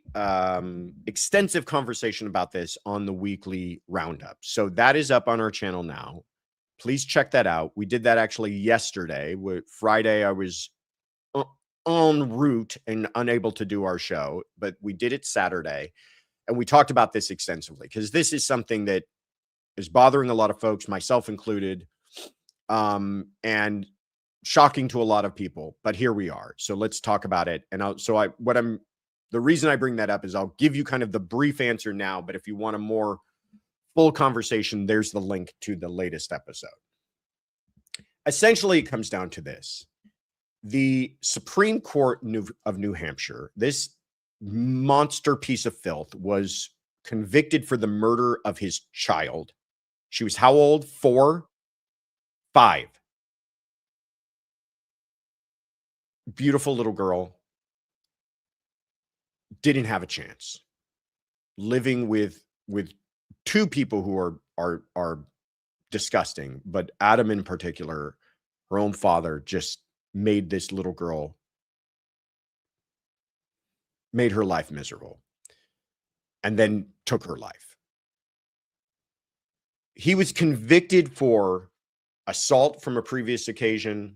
extensive conversation about this on the weekly roundup. So that is up on our channel now. Please check that out. We did that actually yesterday. Friday, I was en route and unable to do our show, but we did it Saturday. And we talked about this extensively because this is something that is bothering a lot of folks, myself included. And shocking to a lot of people, but here we are. So let's talk about it. And the reason I bring that up is I'll give you kind of the brief answer now, but if you want a more full conversation, there's the link to the latest episode. Essentially, it comes down to this. The Supreme Court of New Hampshire, this monster piece of filth was convicted for the murder of his child. She was how old? 4, 5. Beautiful little girl. Didn't have a chance. Living with 2 people who are disgusting, but Adam in particular, her own father, just made this little girl, made her life miserable, and then took her life. He was convicted for assault from a previous occasion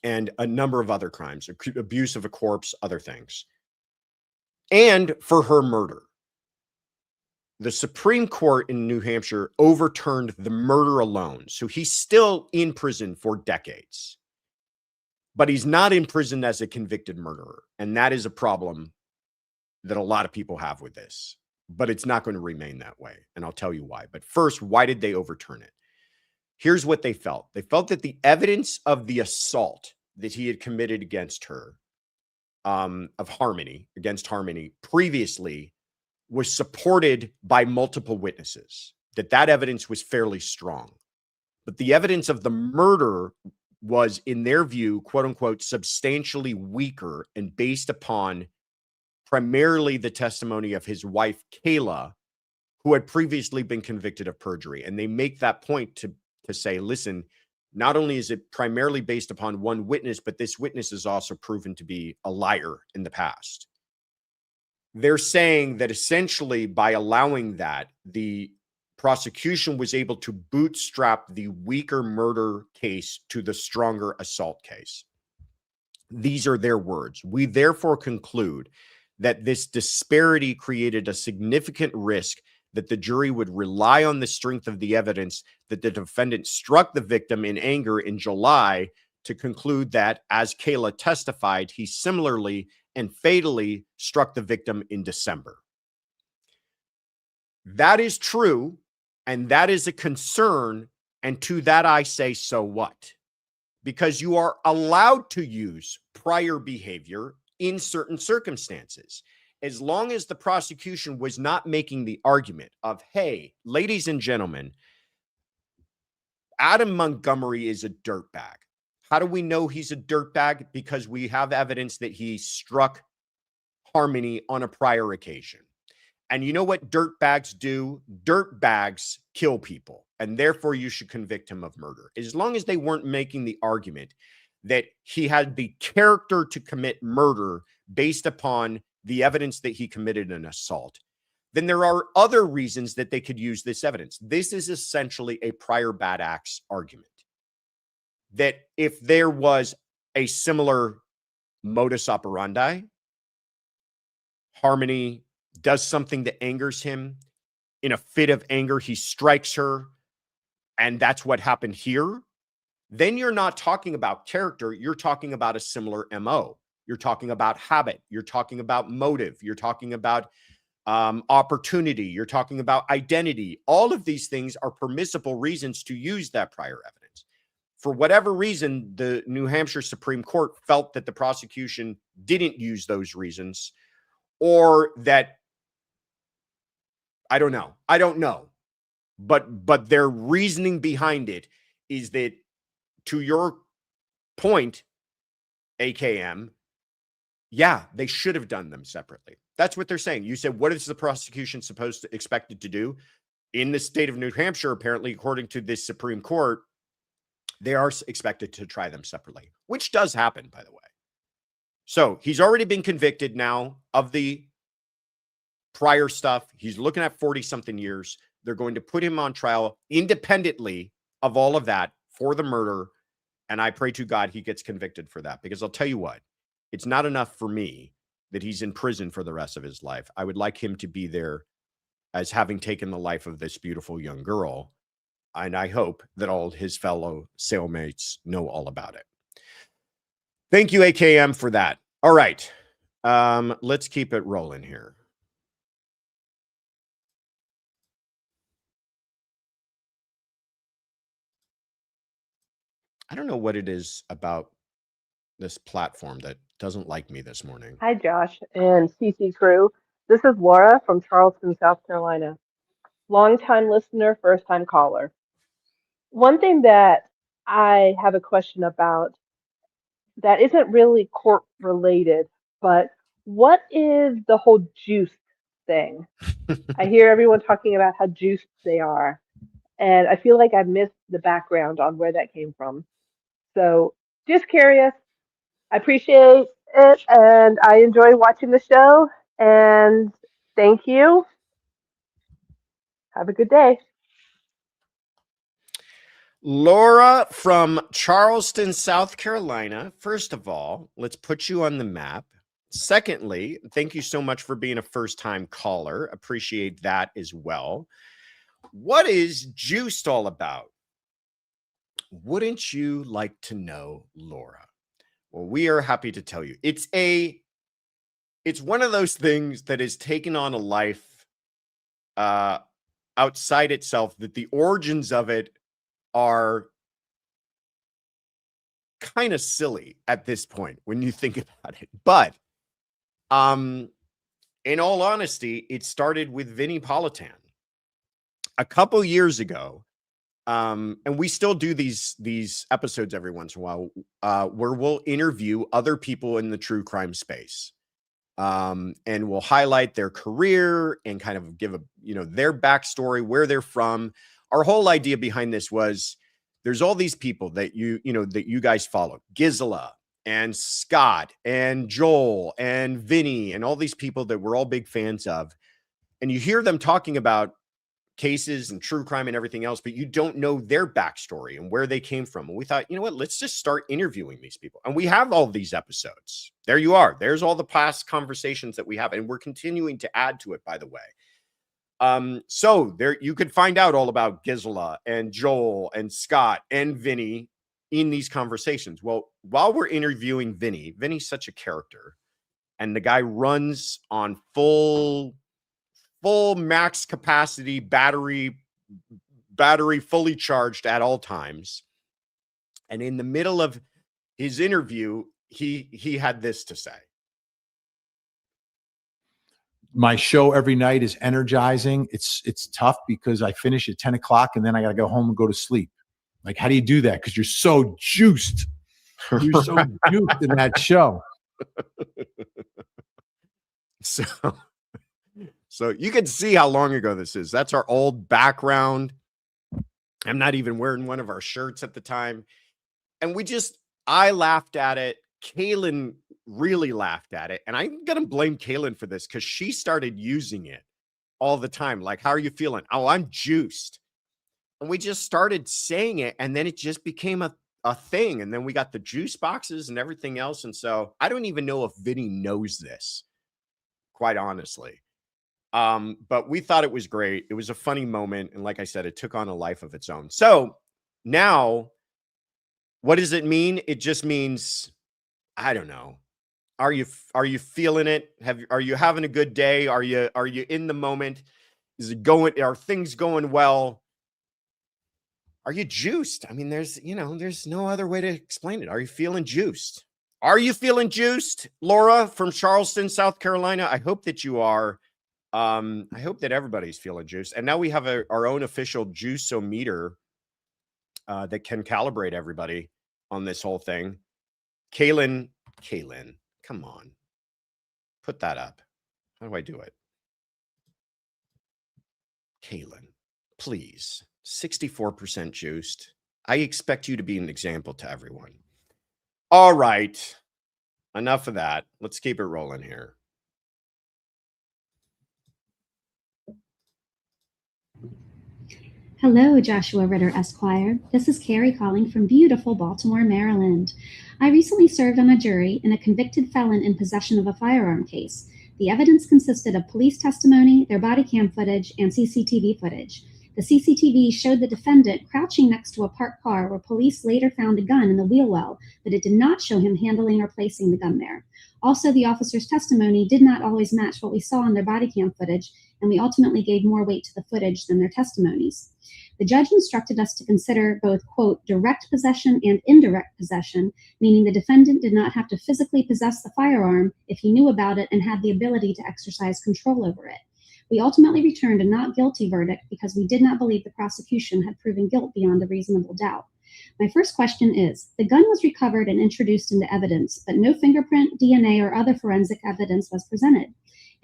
and a number of other crimes, abuse of a corpse, other things, and for her murder. The Supreme Court in New Hampshire overturned the murder alone. So he's still in prison for decades, but he's not in prison as a convicted murderer. And that is a problem that a lot of people have with this, but it's not going to remain that way. And I'll tell you why. But first, why did they overturn it? Here's what they felt. They felt that the evidence of the assault that he had committed against her, against Harmony previously, was supported by multiple witnesses, that evidence was fairly strong. But the evidence of the murder was, in their view, quote unquote, substantially weaker and based upon primarily the testimony of his wife, Kayla, who had previously been convicted of perjury. And they make that point to say, listen, not only is it primarily based upon one witness, but this witness is also proven to be a liar in the past. They're saying that essentially by allowing that, the prosecution was able to bootstrap the weaker murder case to the stronger assault case. These are their words. We therefore conclude that this disparity created a significant risk that the jury would rely on the strength of the evidence that the defendant struck the victim in anger in July to conclude that, as Kayla testified, he similarly and fatally struck the victim in December. That is true, and that is a concern, and to that I say, so what? Because you are allowed to use prior behavior in certain circumstances, as long as the prosecution was not making the argument of, hey, ladies and gentlemen, Adam Montgomery is a dirtbag. How do we know he's a dirtbag? Because we have evidence that he struck Harmony on a prior occasion. And you know what dirtbags do? Dirtbags kill people, and therefore you should convict him of murder. As long as they weren't making the argument that he had the character to commit murder based upon the evidence that he committed an assault, then there are other reasons that they could use this evidence. This is essentially a prior bad acts argument. That if there was a similar modus operandi, Harmony does something that angers him, in a fit of anger, he strikes her, and that's what happened here, then you're not talking about character, you're talking about a similar MO. You're talking about habit, you're talking about motive, you're talking about opportunity, you're talking about identity. All of these things are permissible reasons to use that prior evidence. For whatever reason, the New Hampshire Supreme Court felt that the prosecution didn't use those reasons, or that, I don't know. But their reasoning behind it is that, to your point, AKM, yeah, they should have done them separately. That's what they're saying. You said, what is the prosecution expected to do? In the state of New Hampshire, apparently, according to this Supreme Court, they are expected to try them separately, which does happen, by the way. So he's already been convicted now of the prior stuff. He's looking at 40-something years. They're going to put him on trial independently of all of that for the murder. And I pray to God he gets convicted for that, because I'll tell you what, it's not enough for me that he's in prison for the rest of his life. I would like him to be there as having taken the life of this beautiful young girl. And I hope that all his fellow cellmates know all about it. Thank you, AKM, for that. All right. Let's keep it rolling here. I don't know what it is about platform that doesn't like me this morning. Hi, Josh and CC crew. This is Laura from Charleston, South Carolina. Longtime listener, first time caller. One thing that I have a question about that isn't really court related, but what is the whole juice thing? I hear everyone talking about how juiced they are, and I feel like I've missed the background on where that came from. So just curious. I appreciate it, and I enjoy watching the show, and thank you. Have a good day. Laura from Charleston, South Carolina. First of all, let's put you on the map. Secondly, thank you so much for being a first-time caller. Appreciate that as well. What is Juiced all about? Wouldn't you like to know, Laura? Well, we are happy to tell you. It's one of those things that has taken on a life outside itself, that the origins of it are kind of silly at this point when you think about it. But in all honesty, it started with Vinnie Politan a couple years ago. And we still do these episodes every once in a while where we'll interview other people in the true crime space. And we'll highlight their career and kind of give their backstory, where they're from. Our whole idea behind this was there's all these people that you guys follow, Gisela and Scott and Joel and Vinny and all these people that we're all big fans of. And you hear them talking about cases and true crime and everything else, but you don't know their backstory and where they came from. And we thought, you know what, let's just start interviewing these people. And we have all these episodes. There you are. There's all the past conversations that we have. And we're continuing to add to it, by the way. So there you could find out all about Gisela and Joel and Scott and Vinny in these conversations. Well, while we're interviewing Vinny's such a character, and the guy runs on full max capacity battery fully charged at all times. And in the middle of his interview, he had this to say. My show every night is energizing. It's tough because I finish at 10 o'clock and then I got to go home and go to sleep. Like, how do you do that? Because you're so juiced. You're so juiced in that show. So you can see how long ago this is. That's our old background. I'm not even wearing one of our shirts at the time. And I laughed at it. Kaylin really laughed at it. And I'm going to blame Kaylin for this because she started using it all the time. Like, how are you feeling? Oh, I'm juiced. And we just started saying it. And then it just became a thing. And then we got the juice boxes and everything else. And so I don't even know if Vinny knows this, quite honestly. But we thought it was great. It was a funny moment. And like I said, it took on a life of its own. So now, what does it mean? It just means, I don't know. Are you feeling it? Are you having a good day? Are you in the moment? Are things going well? Are you juiced? I mean, there's no other way to explain it. Are you feeling juiced? Are you feeling juiced? Laura from Charleston, South Carolina. I hope that you are. I hope that everybody's feeling juiced. And now we have our own official juice-o-meter that can calibrate everybody on this whole thing. Kaylin, come on. Put that up. How do I do it? Kaylin, please. 64% juiced. I expect you to be an example to everyone. All right. Enough of that. Let's keep it rolling here. Hello, Joshua Ritter, Esquire. This is Carrie calling from beautiful Baltimore, Maryland. I recently served on a jury in a convicted felon in possession of a firearm case. The evidence consisted of police testimony, their body cam footage, and CCTV footage. The CCTV showed the defendant crouching next to a parked car where police later found a gun in the wheel well, but it did not show him handling or placing the gun there. Also, the officer's testimony did not always match what we saw on their body cam footage, and we ultimately gave more weight to the footage than their testimonies. The judge instructed us to consider both, quote, direct possession and indirect possession, meaning the defendant did not have to physically possess the firearm if he knew about it and had the ability to exercise control over it. We ultimately returned a not guilty verdict because we did not believe the prosecution had proven guilt beyond a reasonable doubt. My first question is, the gun was recovered and introduced into evidence, but no fingerprint, DNA, or other forensic evidence was presented.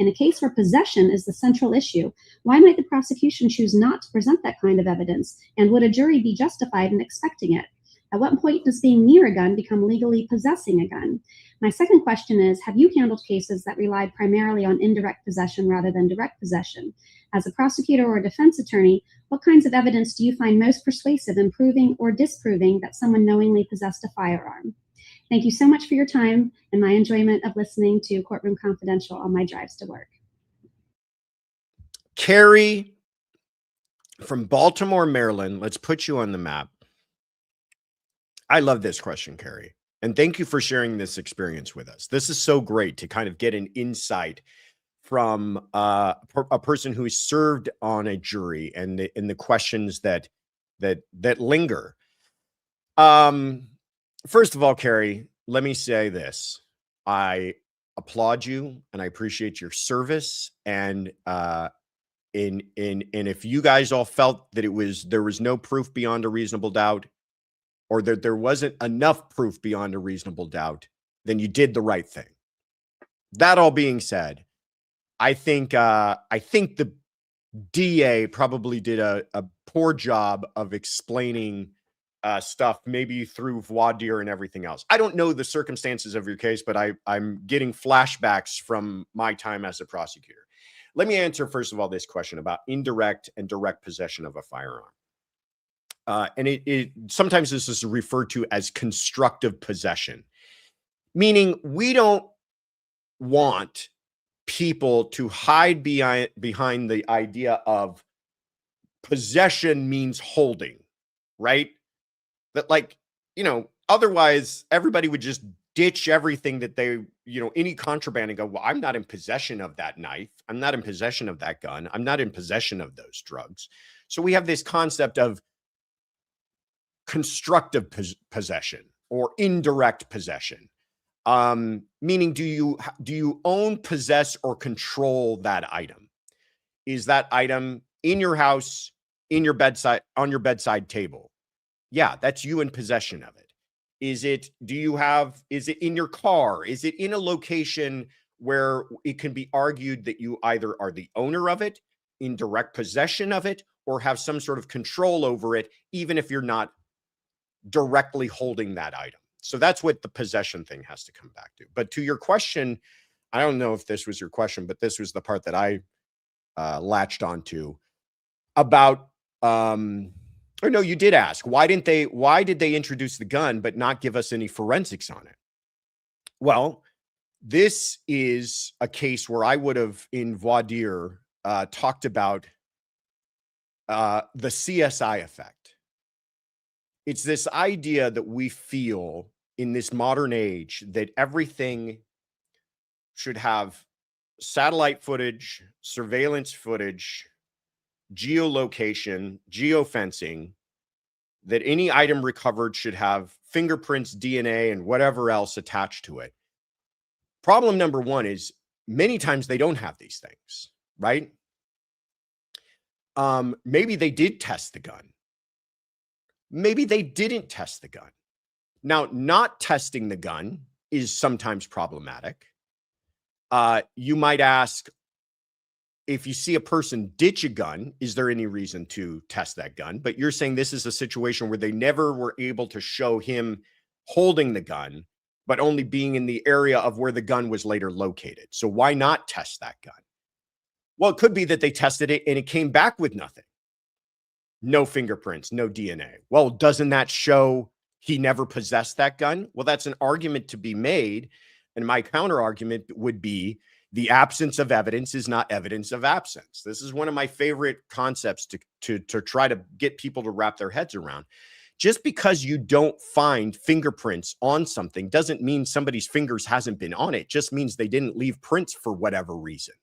In a case where possession is the central issue, why might the prosecution choose not to present that kind of evidence, and would a jury be justified in expecting it? At what point does being near a gun become legally possessing a gun? My second question is, have you handled cases that relied primarily on indirect possession rather than direct possession? As a prosecutor or defense attorney, what kinds of evidence do you find most persuasive in proving or disproving that someone knowingly possessed a firearm? Thank you so much for your time and my enjoyment of listening to Courtroom Confidential on my drives to work. Carrie from Baltimore, Maryland. Let's put you on the map. I love this question, Carrie. And thank you for sharing this experience with us. This is so great to kind of get an insight from a person who is served on a jury and the questions that linger. First of all, Carrie, let me say this. I applaud you and I appreciate your service. And if you guys all felt that there was no proof beyond a reasonable doubt, or that there wasn't enough proof beyond a reasonable doubt, then you did the right thing. That all being said, I think the DA probably did a poor job of explaining stuff, maybe through voir dire and everything else. I don't know the circumstances of your case, but I'm getting flashbacks from my time as a prosecutor. Let me answer, first of all, this question about indirect and direct possession of a firearm. And it sometimes this is referred to as constructive possession, meaning we don't want people to hide behind the idea of possession means holding, right? That, like, otherwise everybody would just ditch everything that they, any contraband, and go, well, I'm not in possession of that knife. I'm not in possession of that gun. I'm not in possession of those drugs. So we have this concept of constructive possession or indirect possession, meaning do you own, possess, or control that item? Is that item in your house, in your bedside, on your bedside table? Yeah, that's you in possession of it. Is it in your car? Is it in a location where it can be argued that you either are the owner of it, in direct possession of it, or have some sort of control over it, even if you're not directly holding that item? So that's what the possession thing has to come back to. But to your question, I don't know if this was your question, but this was the part that I latched onto about, or no, you did ask, why did they introduce the gun but not give us any forensics on it? Well, this is a case where I would have, in voir dire, talked about the CSI effect. It's this idea that we feel in this modern age that everything should have satellite footage, surveillance footage, geolocation, geofencing, that any item recovered should have fingerprints, DNA, and whatever else attached to it. Problem number one is many times they don't have these things, right? Maybe they did test the gun. Maybe they didn't test the gun. Now, not testing the gun is sometimes problematic. You might ask, if you see a person ditch a gun, is there any reason to test that gun? But you're saying this is a situation where they never were able to show him holding the gun, but only being in the area of where the gun was later located. So why not test that gun? Well, it could be that they tested it and it came back with nothing. No fingerprints, no DNA. Well, doesn't that show he never possessed that gun? Well, that's an argument to be made. And my counter argument would be the absence of evidence is not evidence of absence. This is one of my favorite concepts to try to get people to wrap their heads around. Just because you don't find fingerprints on something doesn't mean somebody's fingers hasn't been on it. It just means they didn't leave prints for whatever reason.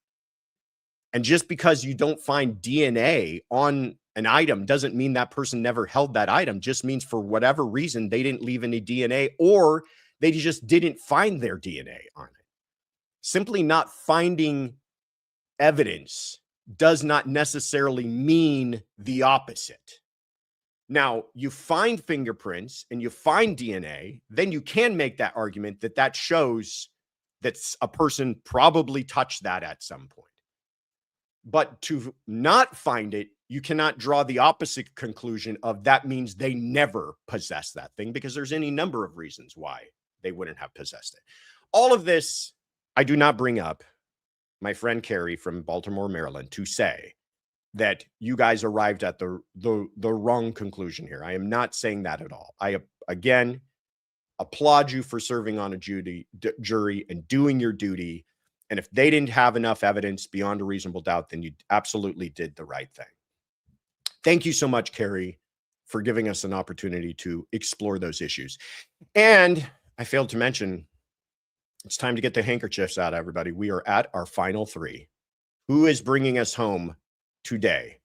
And just because you don't find DNA on an item doesn't mean that person never held that item. Just means for whatever reason, they didn't leave any DNA, or they just didn't find their DNA on it. Simply not finding evidence does not necessarily mean the opposite. Now, you find fingerprints and you find DNA, then you can make that argument that that shows that a person probably touched that at some point. But to not find it, you cannot draw the opposite conclusion of that means they never possessed that thing, because there's any number of reasons why they wouldn't have possessed it. All of this, I do not bring up my friend Carrie from Baltimore, Maryland, to say that you guys arrived at the wrong conclusion here. I am not saying that at all. I, again, applaud you for serving on a jury and doing your duty. And if they didn't have enough evidence beyond a reasonable doubt, then you absolutely did the right thing. Thank you so much, Carrie, for giving us an opportunity to explore those issues. And I failed to mention, it's time to get the handkerchiefs out, everybody. We are at our final three. Who is bringing us home today?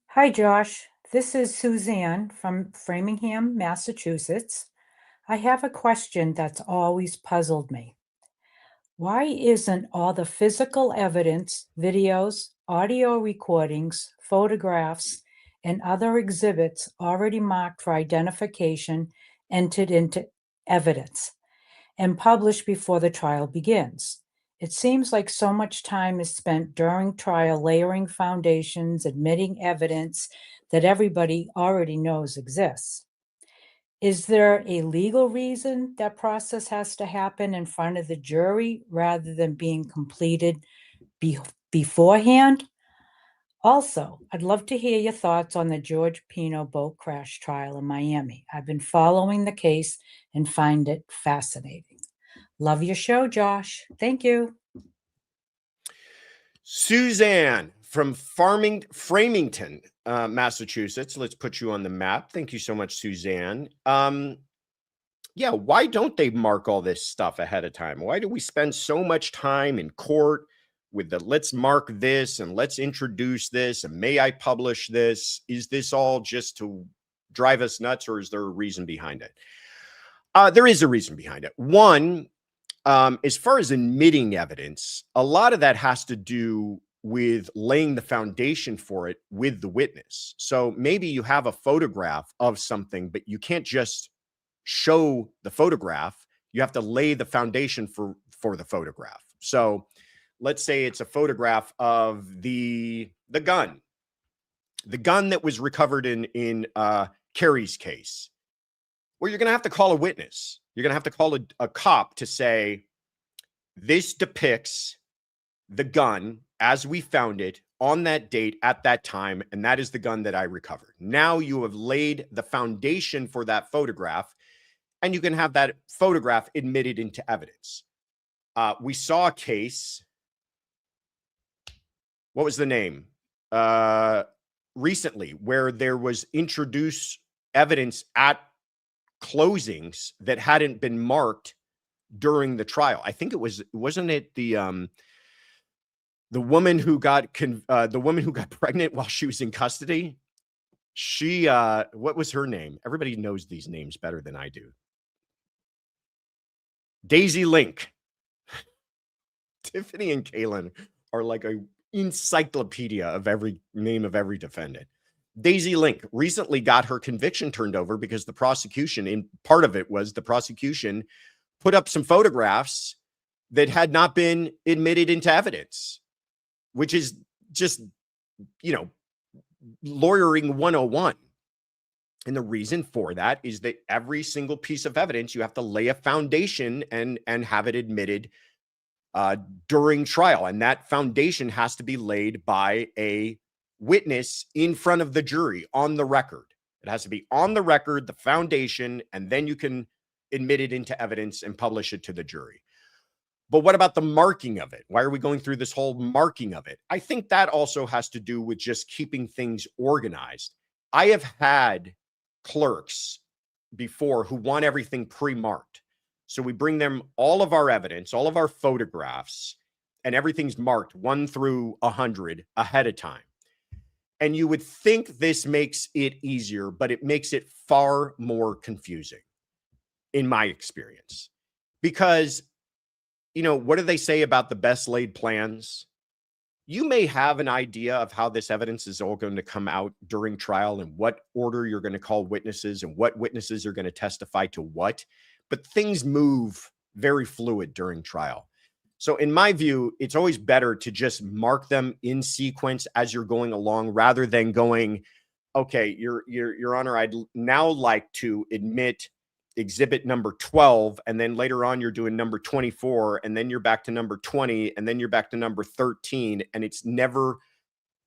Hi, Josh. This is Suzanne from Framingham, Massachusetts. I have a question that's always puzzled me. Why isn't all the physical evidence, videos, audio recordings, photographs, and other exhibits already marked for identification entered into evidence and published before the trial begins? It seems like so much time is spent during trial layering foundations, admitting evidence that everybody already knows exists. Is there a legal reason that process has to happen in front of the jury rather than being completed beforehand? Also, I'd love to hear your thoughts on the George Pino boat crash trial in Miami. I've been following the case and find it fascinating. Love your show, Josh. Thank you. Suzanne from Framington, Massachusetts. Let's put you on the map. Thank you so much, Suzanne. Yeah, why don't they mark all this stuff ahead of time? Why do we spend so much time in court with the let's mark this and let's introduce this and may I publish this? Is this all just to drive us nuts, or is there a reason behind it? There is a reason behind it. One, as far as admitting evidence, a lot of that has to do with laying the foundation for it with the witness. So maybe you have a photograph of something, but you can't just show the photograph. You have to lay the foundation for the photograph. So let's say it's a photograph of the gun that was recovered in Carrie's case. Well, you're going to have to call a witness. You're going to have to call a cop to say, this depicts the gun as we found it on that date at that time, and that is the gun that I recovered. Now you have laid the foundation for that photograph, and you can have that photograph admitted into evidence. We saw a case. What was the name? Recently, where there was introduced evidence at closings that hadn't been marked during the trial. I think wasn't it the woman who got pregnant while she was in custody? She what was her name? Everybody knows these names better than I do. Daisy Link. Tiffany and Kaylin are like a encyclopedia of every name of every defendant. Daisy Link recently got her conviction turned over because the prosecution, in part of it was the prosecution put up some photographs that had not been admitted into evidence, which is just, lawyering 101. And the reason for that is that every single piece of evidence, you have to lay a foundation and have it admitted during trial. And that foundation has to be laid by a witness in front of the jury on the record. It has to be on the record, the foundation, and then you can admit it into evidence and publish it to the jury. But what about the marking of it? Why are we going through this whole marking of it? I think that also has to do with just keeping things organized. I have had clerks before who want everything pre-marked. So we bring them all of our evidence, all of our photographs, and everything's marked 1 through 100 ahead of time. And you would think this makes it easier, but it makes it far more confusing, in my experience. Because, you know, what do they say about the best laid plans? You may have an idea of how this evidence is all going to come out during trial and what order you're going to call witnesses and what witnesses are going to testify to what, but things move very fluid during trial. So in my view, it's always better to just mark them in sequence as you're going along rather than going, okay, Your Honor, I'd now like to admit exhibit number 12, and then later on you're doing number 24, and then you're back to number 20, and then you're back to number 13, and it's never,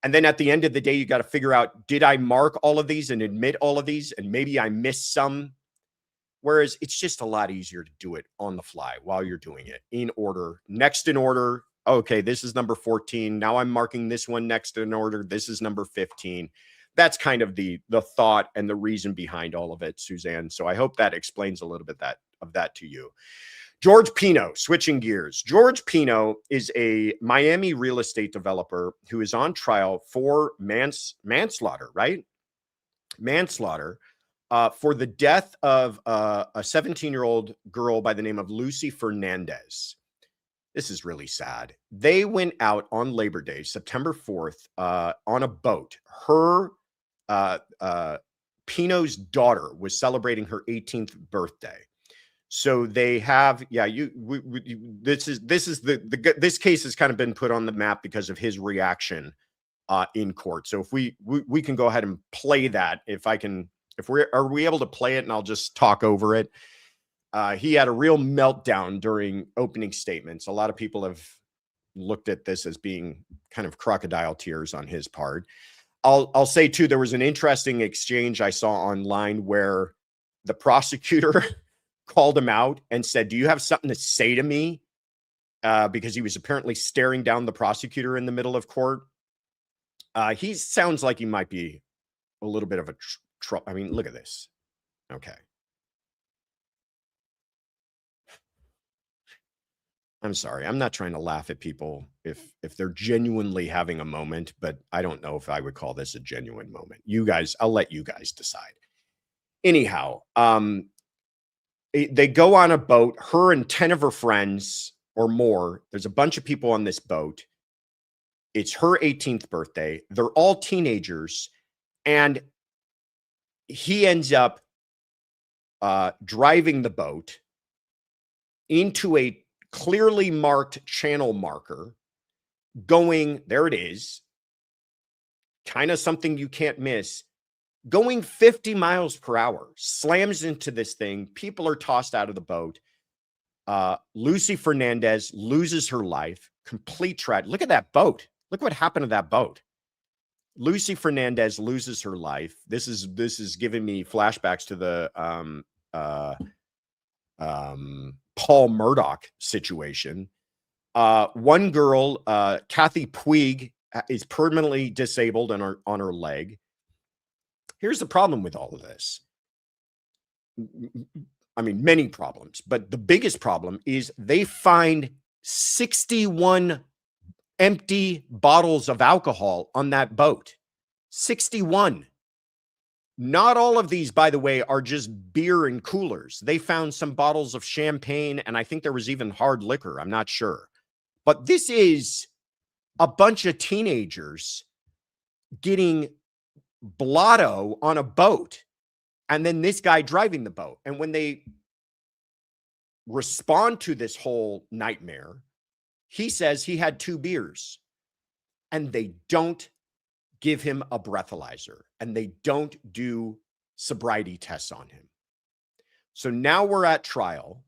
and then at the end of the day, you got to figure out, did I mark all of these and admit all of these, and maybe I missed some? Whereas it's just a lot easier to do it on the fly while you're doing it in order, next in order. Okay, this is number 14. Now I'm marking this one next in order. This is number 15. That's kind of the thought and the reason behind all of it, Suzanne. So I hope that explains a little bit of that to you. George Pino, switching gears. George Pino is a Miami real estate developer who is on trial for manslaughter, right? Manslaughter for the death of a 17-year-old girl by the name of Lucy Fernandez. This is really sad. They went out on Labor Day, September 4th, on a boat. Pino's daughter was celebrating her 18th birthday. So they have, this case has kind of been put on the map because of his reaction in court. So if we can go ahead and play that, are we able to play it, and I'll just talk over it. He had a real meltdown during opening statements. A lot of people have looked at this as being kind of crocodile tears on his part. I'll say too, there was an interesting exchange I saw online where the prosecutor called him out and said, "Do you have something to say to me?" Because he was apparently staring down the prosecutor in the middle of court. He sounds like he might be a little bit of a I mean, look at this. Okay. I'm sorry. I'm not trying to laugh at people if they're genuinely having a moment, but I don't know if I would call this a genuine moment. You guys, I'll let you guys decide. Anyhow, they go on a boat, her and 10 of her friends or more. There's a bunch of people on this boat. It's her 18th birthday. They're all teenagers, and he ends up driving the boat into a clearly marked channel marker, going, there it is, kind of something you can't miss, going 50 miles per hour, slams into this thing. People are tossed out of the boat. Lucy Fernandez loses her life. Complete tragedy. Look at that boat. Look what happened to that boat. Lucy Fernandez loses her life. This is giving me flashbacks to the Paul Murdaugh situation. One girl, Kathy Puig, is permanently disabled on her leg. Here's the problem with all of this. I mean, many problems, but the biggest problem is they find 61 empty bottles of alcohol on that boat. 61. Not all of these, by the way, are just beer and coolers. They found some bottles of champagne, and I think there was even hard liquor. I'm not sure. But this is a bunch of teenagers getting blotto on a boat, and then this guy driving the boat. And when they respond to this whole nightmare, he says he had 2 beers, and they don't give him a breathalyzer, and they don't do sobriety tests on him. So now we're at trial,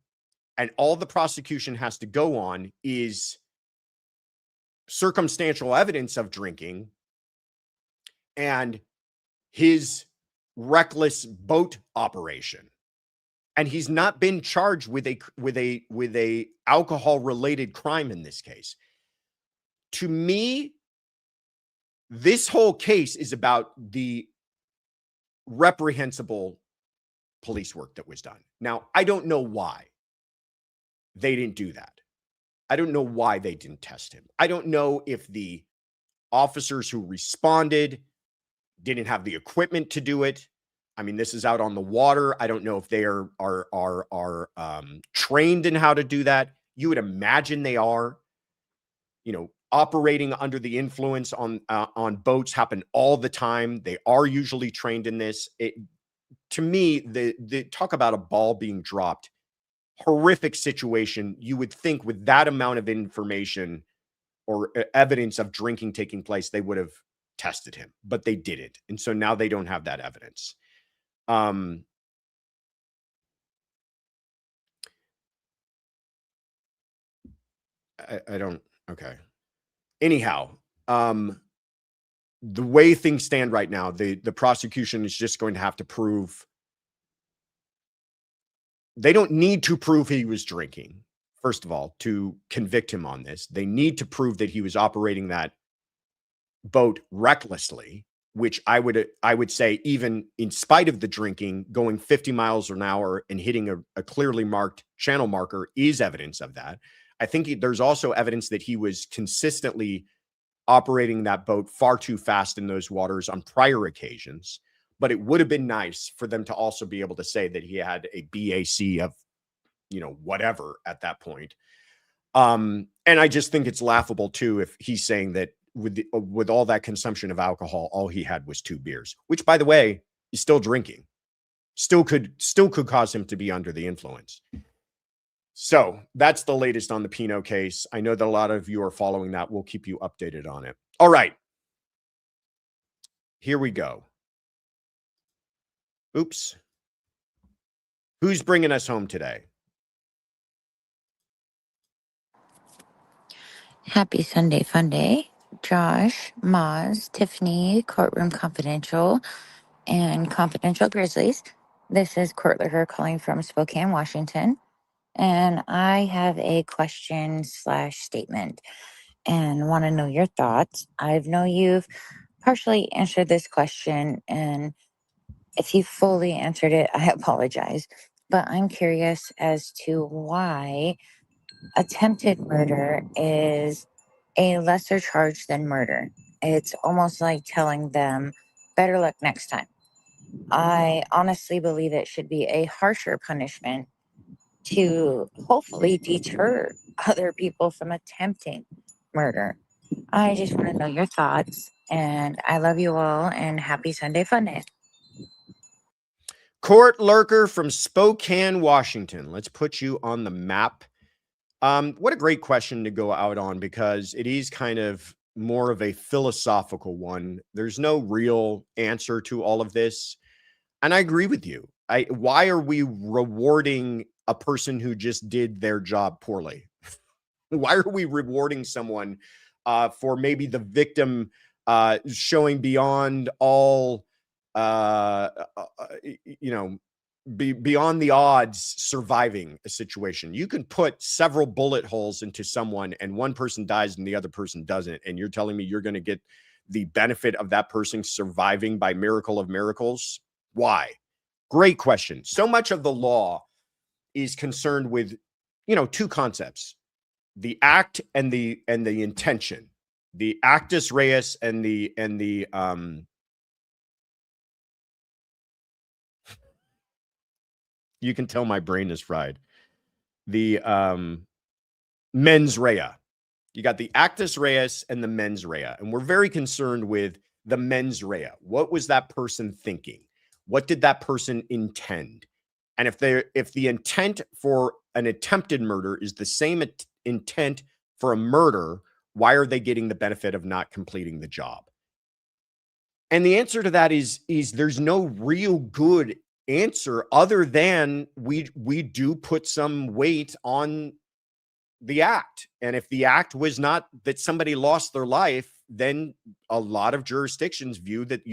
and all the prosecution has to go on is circumstantial evidence of drinking and his reckless boat operation. And he's not been charged with a alcohol related crime in this case. To me, this whole case is about the reprehensible police work that was done. Now, I don't know why they didn't do that. I don't know why they didn't test him. I don't know if the officers who responded didn't have the equipment to do it. I mean, this is out on the water. I don't know if they are trained in how to do that. You would imagine they are. You know, operating under the influence on boats happen all the time. They are usually trained in this. To me, the talk about a ball being dropped, horrific situation. You would think with that amount of information or evidence of drinking taking place, they would have tested him, but they didn't. And so now they don't have that evidence. I don't, okay. Anyhow, the way things stand right now, the prosecution is just going to have to prove. They don't need to prove he was drinking, first of all, to convict him on this. They need to prove that he was operating that boat recklessly, which I would say, even in spite of the drinking, going 50 miles an hour and hitting a clearly marked channel marker is evidence of that. I think there's also evidence that he was consistently operating that boat far too fast in those waters on prior occasions. But it would have been nice for them to also be able to say that he had a BAC of, whatever at that point. And I just think it's laughable too if he's saying that with all that consumption of alcohol, all he had was 2 beers, which, by the way, is still drinking. Still could cause him to be under the influence. So that's the latest on the Pino case. I know that a lot of you are following that. We'll keep you updated on it. All right. Here we go. Oops. Who's bringing us home today? Happy Sunday Fun Day. Josh, Maz, Tiffany, Courtroom Confidential, and Confidential Grizzlies. This is Court Liquor calling from Spokane, Washington. And I have a question/statement and want to know your thoughts. I know you've partially answered this question, and if you fully answered it, I apologize. But I'm curious as to why attempted murder is a lesser charge than murder. It's almost like telling them, better luck next time. I honestly believe it should be a harsher punishment to hopefully deter other people from attempting murder. I just want to know your thoughts, and I love you all, and happy Sunday Fun Day. Court Lurker from Spokane, Washington. Let's put you on the map. What a great question to go out on, because it is kind of more of a philosophical one. There's no real answer to all of this. And I agree with you. Why are we rewarding a person who just did their job poorly? Why are we rewarding someone for maybe the victim showing beyond all, beyond the odds, surviving a situation? You can put several bullet holes into someone and one person dies and the other person doesn't. And you're telling me you're going to get the benefit of that person surviving by miracle of miracles? Why? Great question. So much of the law is concerned with, 2 concepts: the act and the intention, the actus reus and the you can tell my brain is fried. The mens rea. You got the actus reus and the mens rea. And we're very concerned with the mens rea. What was that person thinking? What did that person intend? And if the intent for an attempted murder is the same intent for a murder, why are they getting the benefit of not completing the job? And the answer to that is there's no real good answer other than we do put some weight on the act. And if the act was not that somebody lost their life, then a lot of jurisdictions view that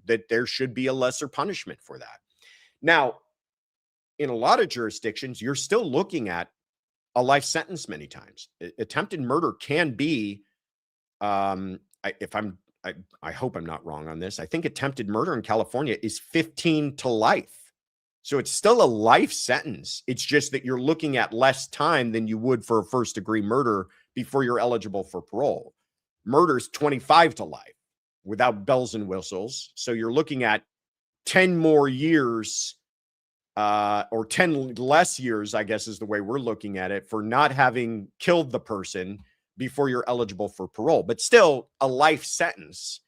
that there should be a lesser punishment for that. Now, in a lot of jurisdictions, you're still looking at a life sentence many times. Attempted murder can be, I hope I'm not wrong on this. I think attempted murder in California is 15 to life. So it's still a life sentence. It's just that you're looking at less time than you would for a first-degree murder before you're eligible for parole. Murder's 25 to life without bells and whistles. So you're looking at 10 more years, or 10 less years, I guess is the way we're looking at it, for not having killed the person before you're eligible for parole. But still a life sentence,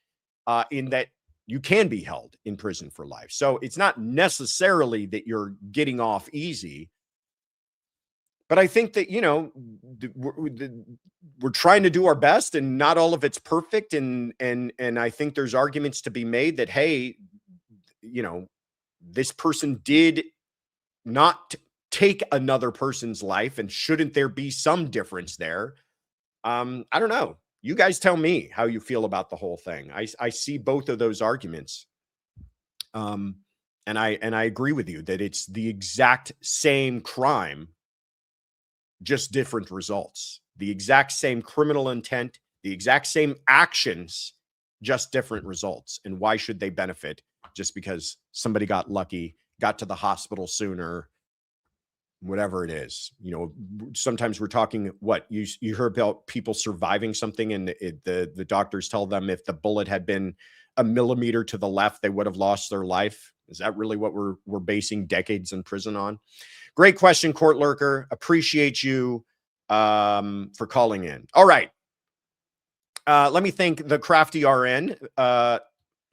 in that you can be held in prison for life. So it's not necessarily that you're getting off easy. But I think that, we're trying to do our best, and not all of it's perfect. And I think there's arguments to be made that, hey, this person did not take another person's life, and shouldn't there be some difference there? I don't know. You guys tell me how you feel about the whole thing. I see both of those arguments. And I agree with you that it's the exact same crime, just different results. The exact same criminal intent, the exact same actions, just different results. And why should they benefit just because somebody got lucky, got to the hospital sooner, whatever it is? Sometimes we're talking, you heard about people surviving something, and the doctors tell them if the bullet had been a millimeter to the left, they would have lost their life. Is that really what we're basing decades in prison on? Great question, Court Lurker. Appreciate you for calling in. All right. Let me thank the Crafty RN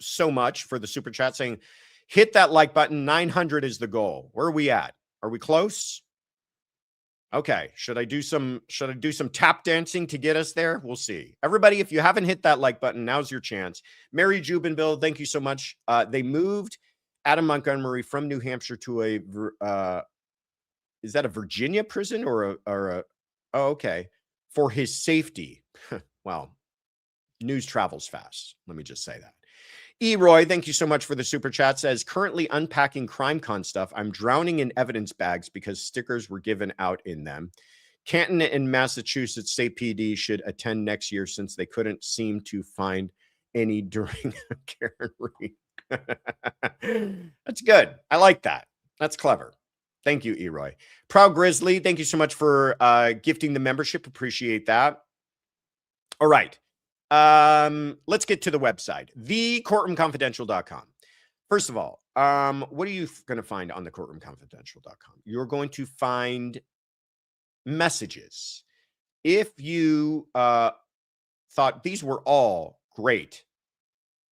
so much for the super chat, saying, hit that like button. 900 is the goal. Where are we at? Are we close? Okay. Should I do some tap dancing to get us there? We'll see. Everybody, if you haven't hit that like button, now's your chance. Mary Jubinville, thank you so much. They moved Adam Montgomery from New Hampshire to is that a Virginia prison or oh, okay, for his safety. Well, news travels fast. Let me just say that. Roy, thank you so much for the super chat. Says, currently unpacking CrimeCon stuff. I'm drowning in evidence bags because stickers were given out in them. Canton and Massachusetts State PD should attend next year since they couldn't seem to find any during Karen Reed. That's good. I like that. That's clever. Thank you, Eroy. Proud Grizzly, thank you so much for gifting the membership. Appreciate that. All right. Let's get to the website, thecourtroomconfidential.com. First of all, what are you going to find on thecourtroomconfidential.com? You're going to find messages. If you thought these were all great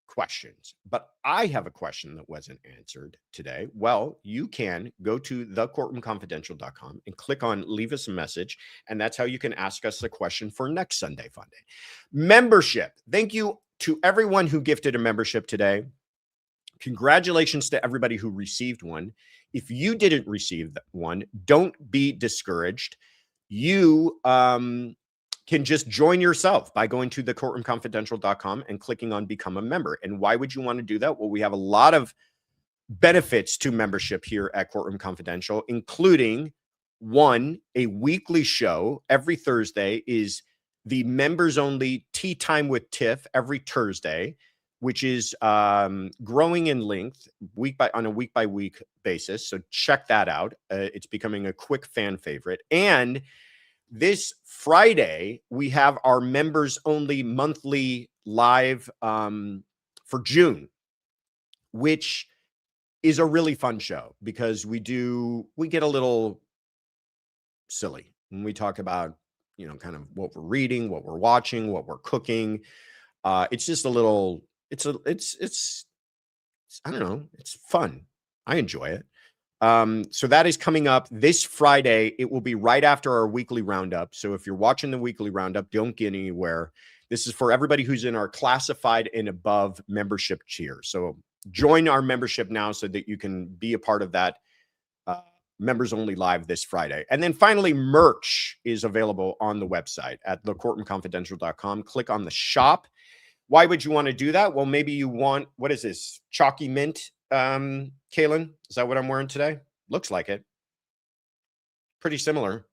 questions, but I have a question that wasn't answered today, well, you can go to thecourtroomconfidential.com and click on leave us a message, and that's how you can ask us a question for next Sunday Fun Day. Membership. Thank you to everyone who gifted a membership today. Congratulations to everybody who received one. If you didn't receive one, don't be discouraged. You can just join yourself by going to thecourtroomconfidential.com and clicking on become a member. And why would you want to do that? Well, we have a lot of benefits to membership here at Courtroom Confidential, including one, a weekly show. Every Thursday is the members only Tea Time with Tiff every Thursday, which is growing in length on a week by week basis. So check that out. It's becoming a quick fan favorite. And this Friday, we have our members only monthly live for June, which is a really fun show because we get a little silly when we talk about, kind of what we're reading, what we're watching, what we're cooking. It's just a little, I don't know, it's fun. I enjoy it. So that is coming up this Friday. It will be right after our weekly roundup. So if you're watching the weekly roundup, don't get anywhere. This is for everybody who's in our classified and above membership tier. So join our membership now so that you can be a part of that members only live this Friday. And then finally, merch is available on the website at thecourtroomconfidential.com. Click on the shop. Why would you want to do that? Well, maybe you want, what is this? Chalky mint. Kaylin, is that what I'm wearing today? Looks like it. Pretty similar.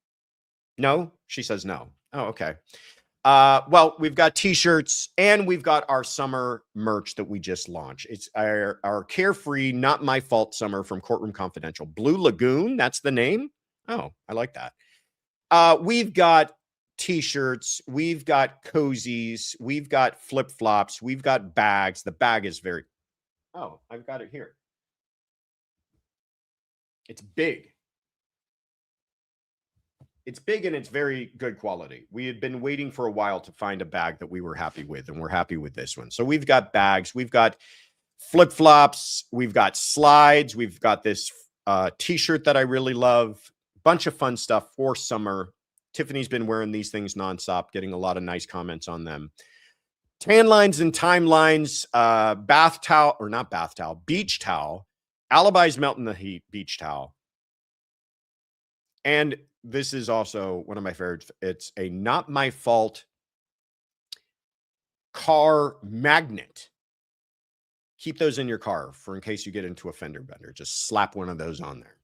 No? She says no. Oh, okay. Well, we've got t-shirts and we've got our summer merch that we just launched. It's our Carefree, Not My Fault Summer from Courtroom Confidential. Blue Lagoon, that's the name. Oh, I like that. We've got t-shirts, we've got cozies, we've got flip-flops, we've got bags. The bag is very, oh, I've got it here. It's big. It's big and it's very good quality. We had been waiting for a while to find a bag that we were happy with, and we're happy with this one. So we've got bags, we've got flip-flops, we've got slides, we've got this t-shirt that I really love. Bunch of fun stuff for summer. Tiffany's been wearing these things nonstop, getting a lot of nice comments on them. Tan lines and timelines, bath towel, or not bath towel, beach towel. Alibis melt in the heat, beach towel. And this is also one of my favorites. It's a Not My Fault car magnet. Keep those in your car for in case you get into a fender bender. Just slap one of those on there.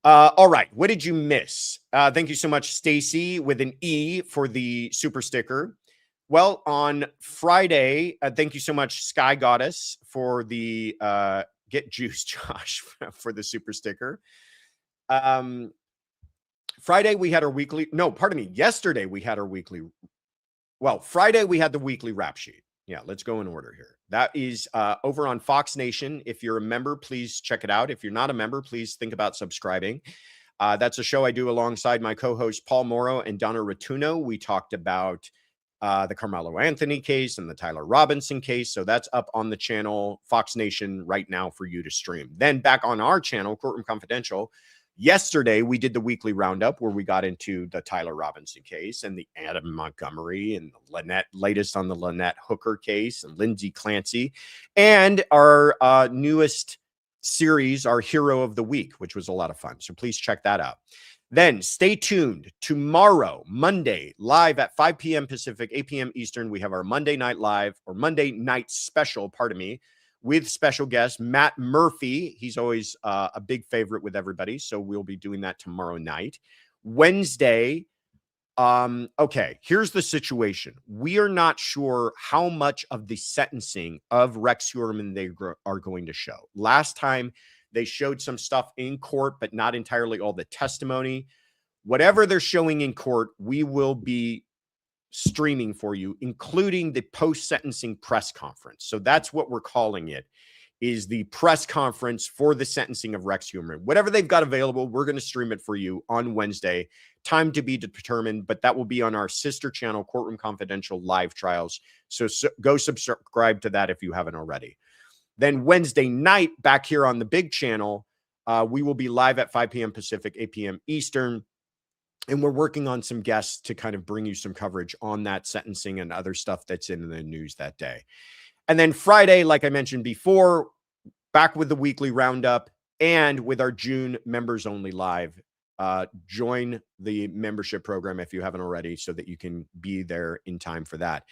All right. What did you miss? Thank you so much, Stacy, with an E for the super sticker. Well, on Friday, thank you so much, Sky Goddess, for the Get Juice, Josh, for the super sticker. Friday, we had our weekly, no, pardon me. Yesterday, we had our weekly, well, Friday, we had the weekly rap sheet. Yeah, let's go in order here. That is over on Fox Nation. If you're a member, please check it out. If you're not a member, please think about subscribing. That's a show I do alongside my co-host Paul Morrow and Donna Rotuno. We talked about the Karmelo Anthony case and the Tyler Robinson case. So that's up on the channel Fox Nation right now for you to stream. Then back on our channel, Courtroom Confidential, yesterday, we did the weekly roundup where we got into the Tyler Robinson case and the Adam Montgomery and the latest on the Lynette Hooker case and Lindsay Clancy and our newest series, our Hero of the Week, which was a lot of fun. So please check that out. Then stay tuned. Tomorrow, Monday, live at 5 p.m. Pacific, 8 p.m. Eastern, we have our Monday Night Live or Monday Night Special, pardon me, with special guest Matt Murphy. He's always a big favorite with everybody. So we'll be doing that tomorrow night. Wednesday. Okay, here's the situation. We are not sure how much of the sentencing of Rex Heuermann they are going to show. Last time they showed some stuff in court, but not entirely all the testimony. Whatever they're showing in court, we will be streaming for you, including the post-sentencing press conference. So that's what we're calling it, is the press conference for the sentencing of Rex Heuermann. Whatever they've got available, we're going to stream it for you on Wednesday. Time to be determined, but that will be on our sister channel, Courtroom Confidential Live Trials. So go subscribe to that if you haven't already. Then Wednesday night, back here on the big channel, we will be live at 5 p.m. Pacific, 8 p.m. Eastern. And we're working on some guests to kind of bring you some coverage on that sentencing and other stuff that's in the news that day. And then Friday, like I mentioned before, back with the weekly roundup and with our June members only live. Join the membership program if you haven't already so that you can be there in time for that.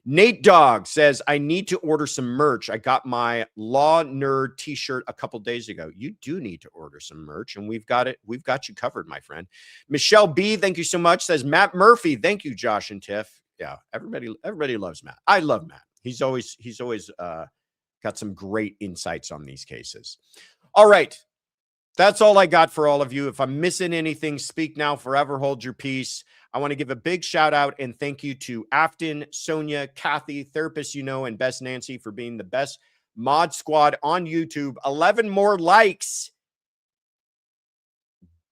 Nate Dogg says, I need to order some merch. I got my Law Nerd t-shirt a couple days ago. You do need to order some merch, and we've got it. We've got you covered, my friend. Michelle B, thank you so much, says Matt Murphy. Thank you, Josh and Tiff. Yeah, everybody loves Matt. I love Matt. He's always got some great insights on these cases. All right. That's all I got for all of you. If I'm missing anything, speak now, forever hold your peace. I want to give a big shout out and thank you to Afton, Sonia, Kathy, Therapist You Know, and Best Nancy for being the best mod squad on YouTube. 11 more likes.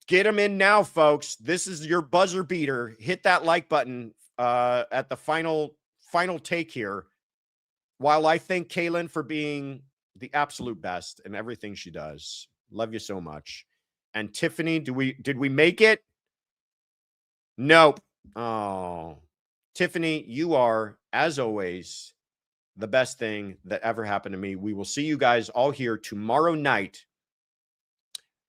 Get them in now, folks. This is your buzzer beater. Hit that like button at the final take here. While I thank Kaylin for being the absolute best in everything she does. Love you so much. And Tiffany, did we make it? Nope. Oh, Tiffany, you are, as always, the best thing that ever happened to me. We will see you guys all here tomorrow night.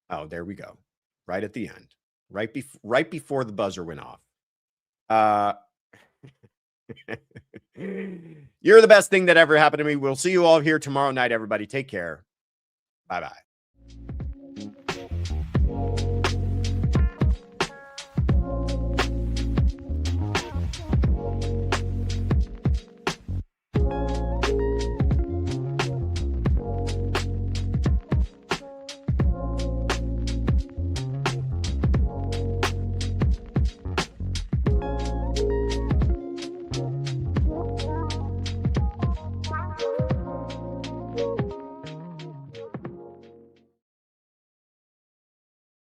Oh, there we go. Right at the end. Right before the buzzer went off. You're the best thing that ever happened to me. We'll see you all here tomorrow night, everybody. Take care. Bye-bye.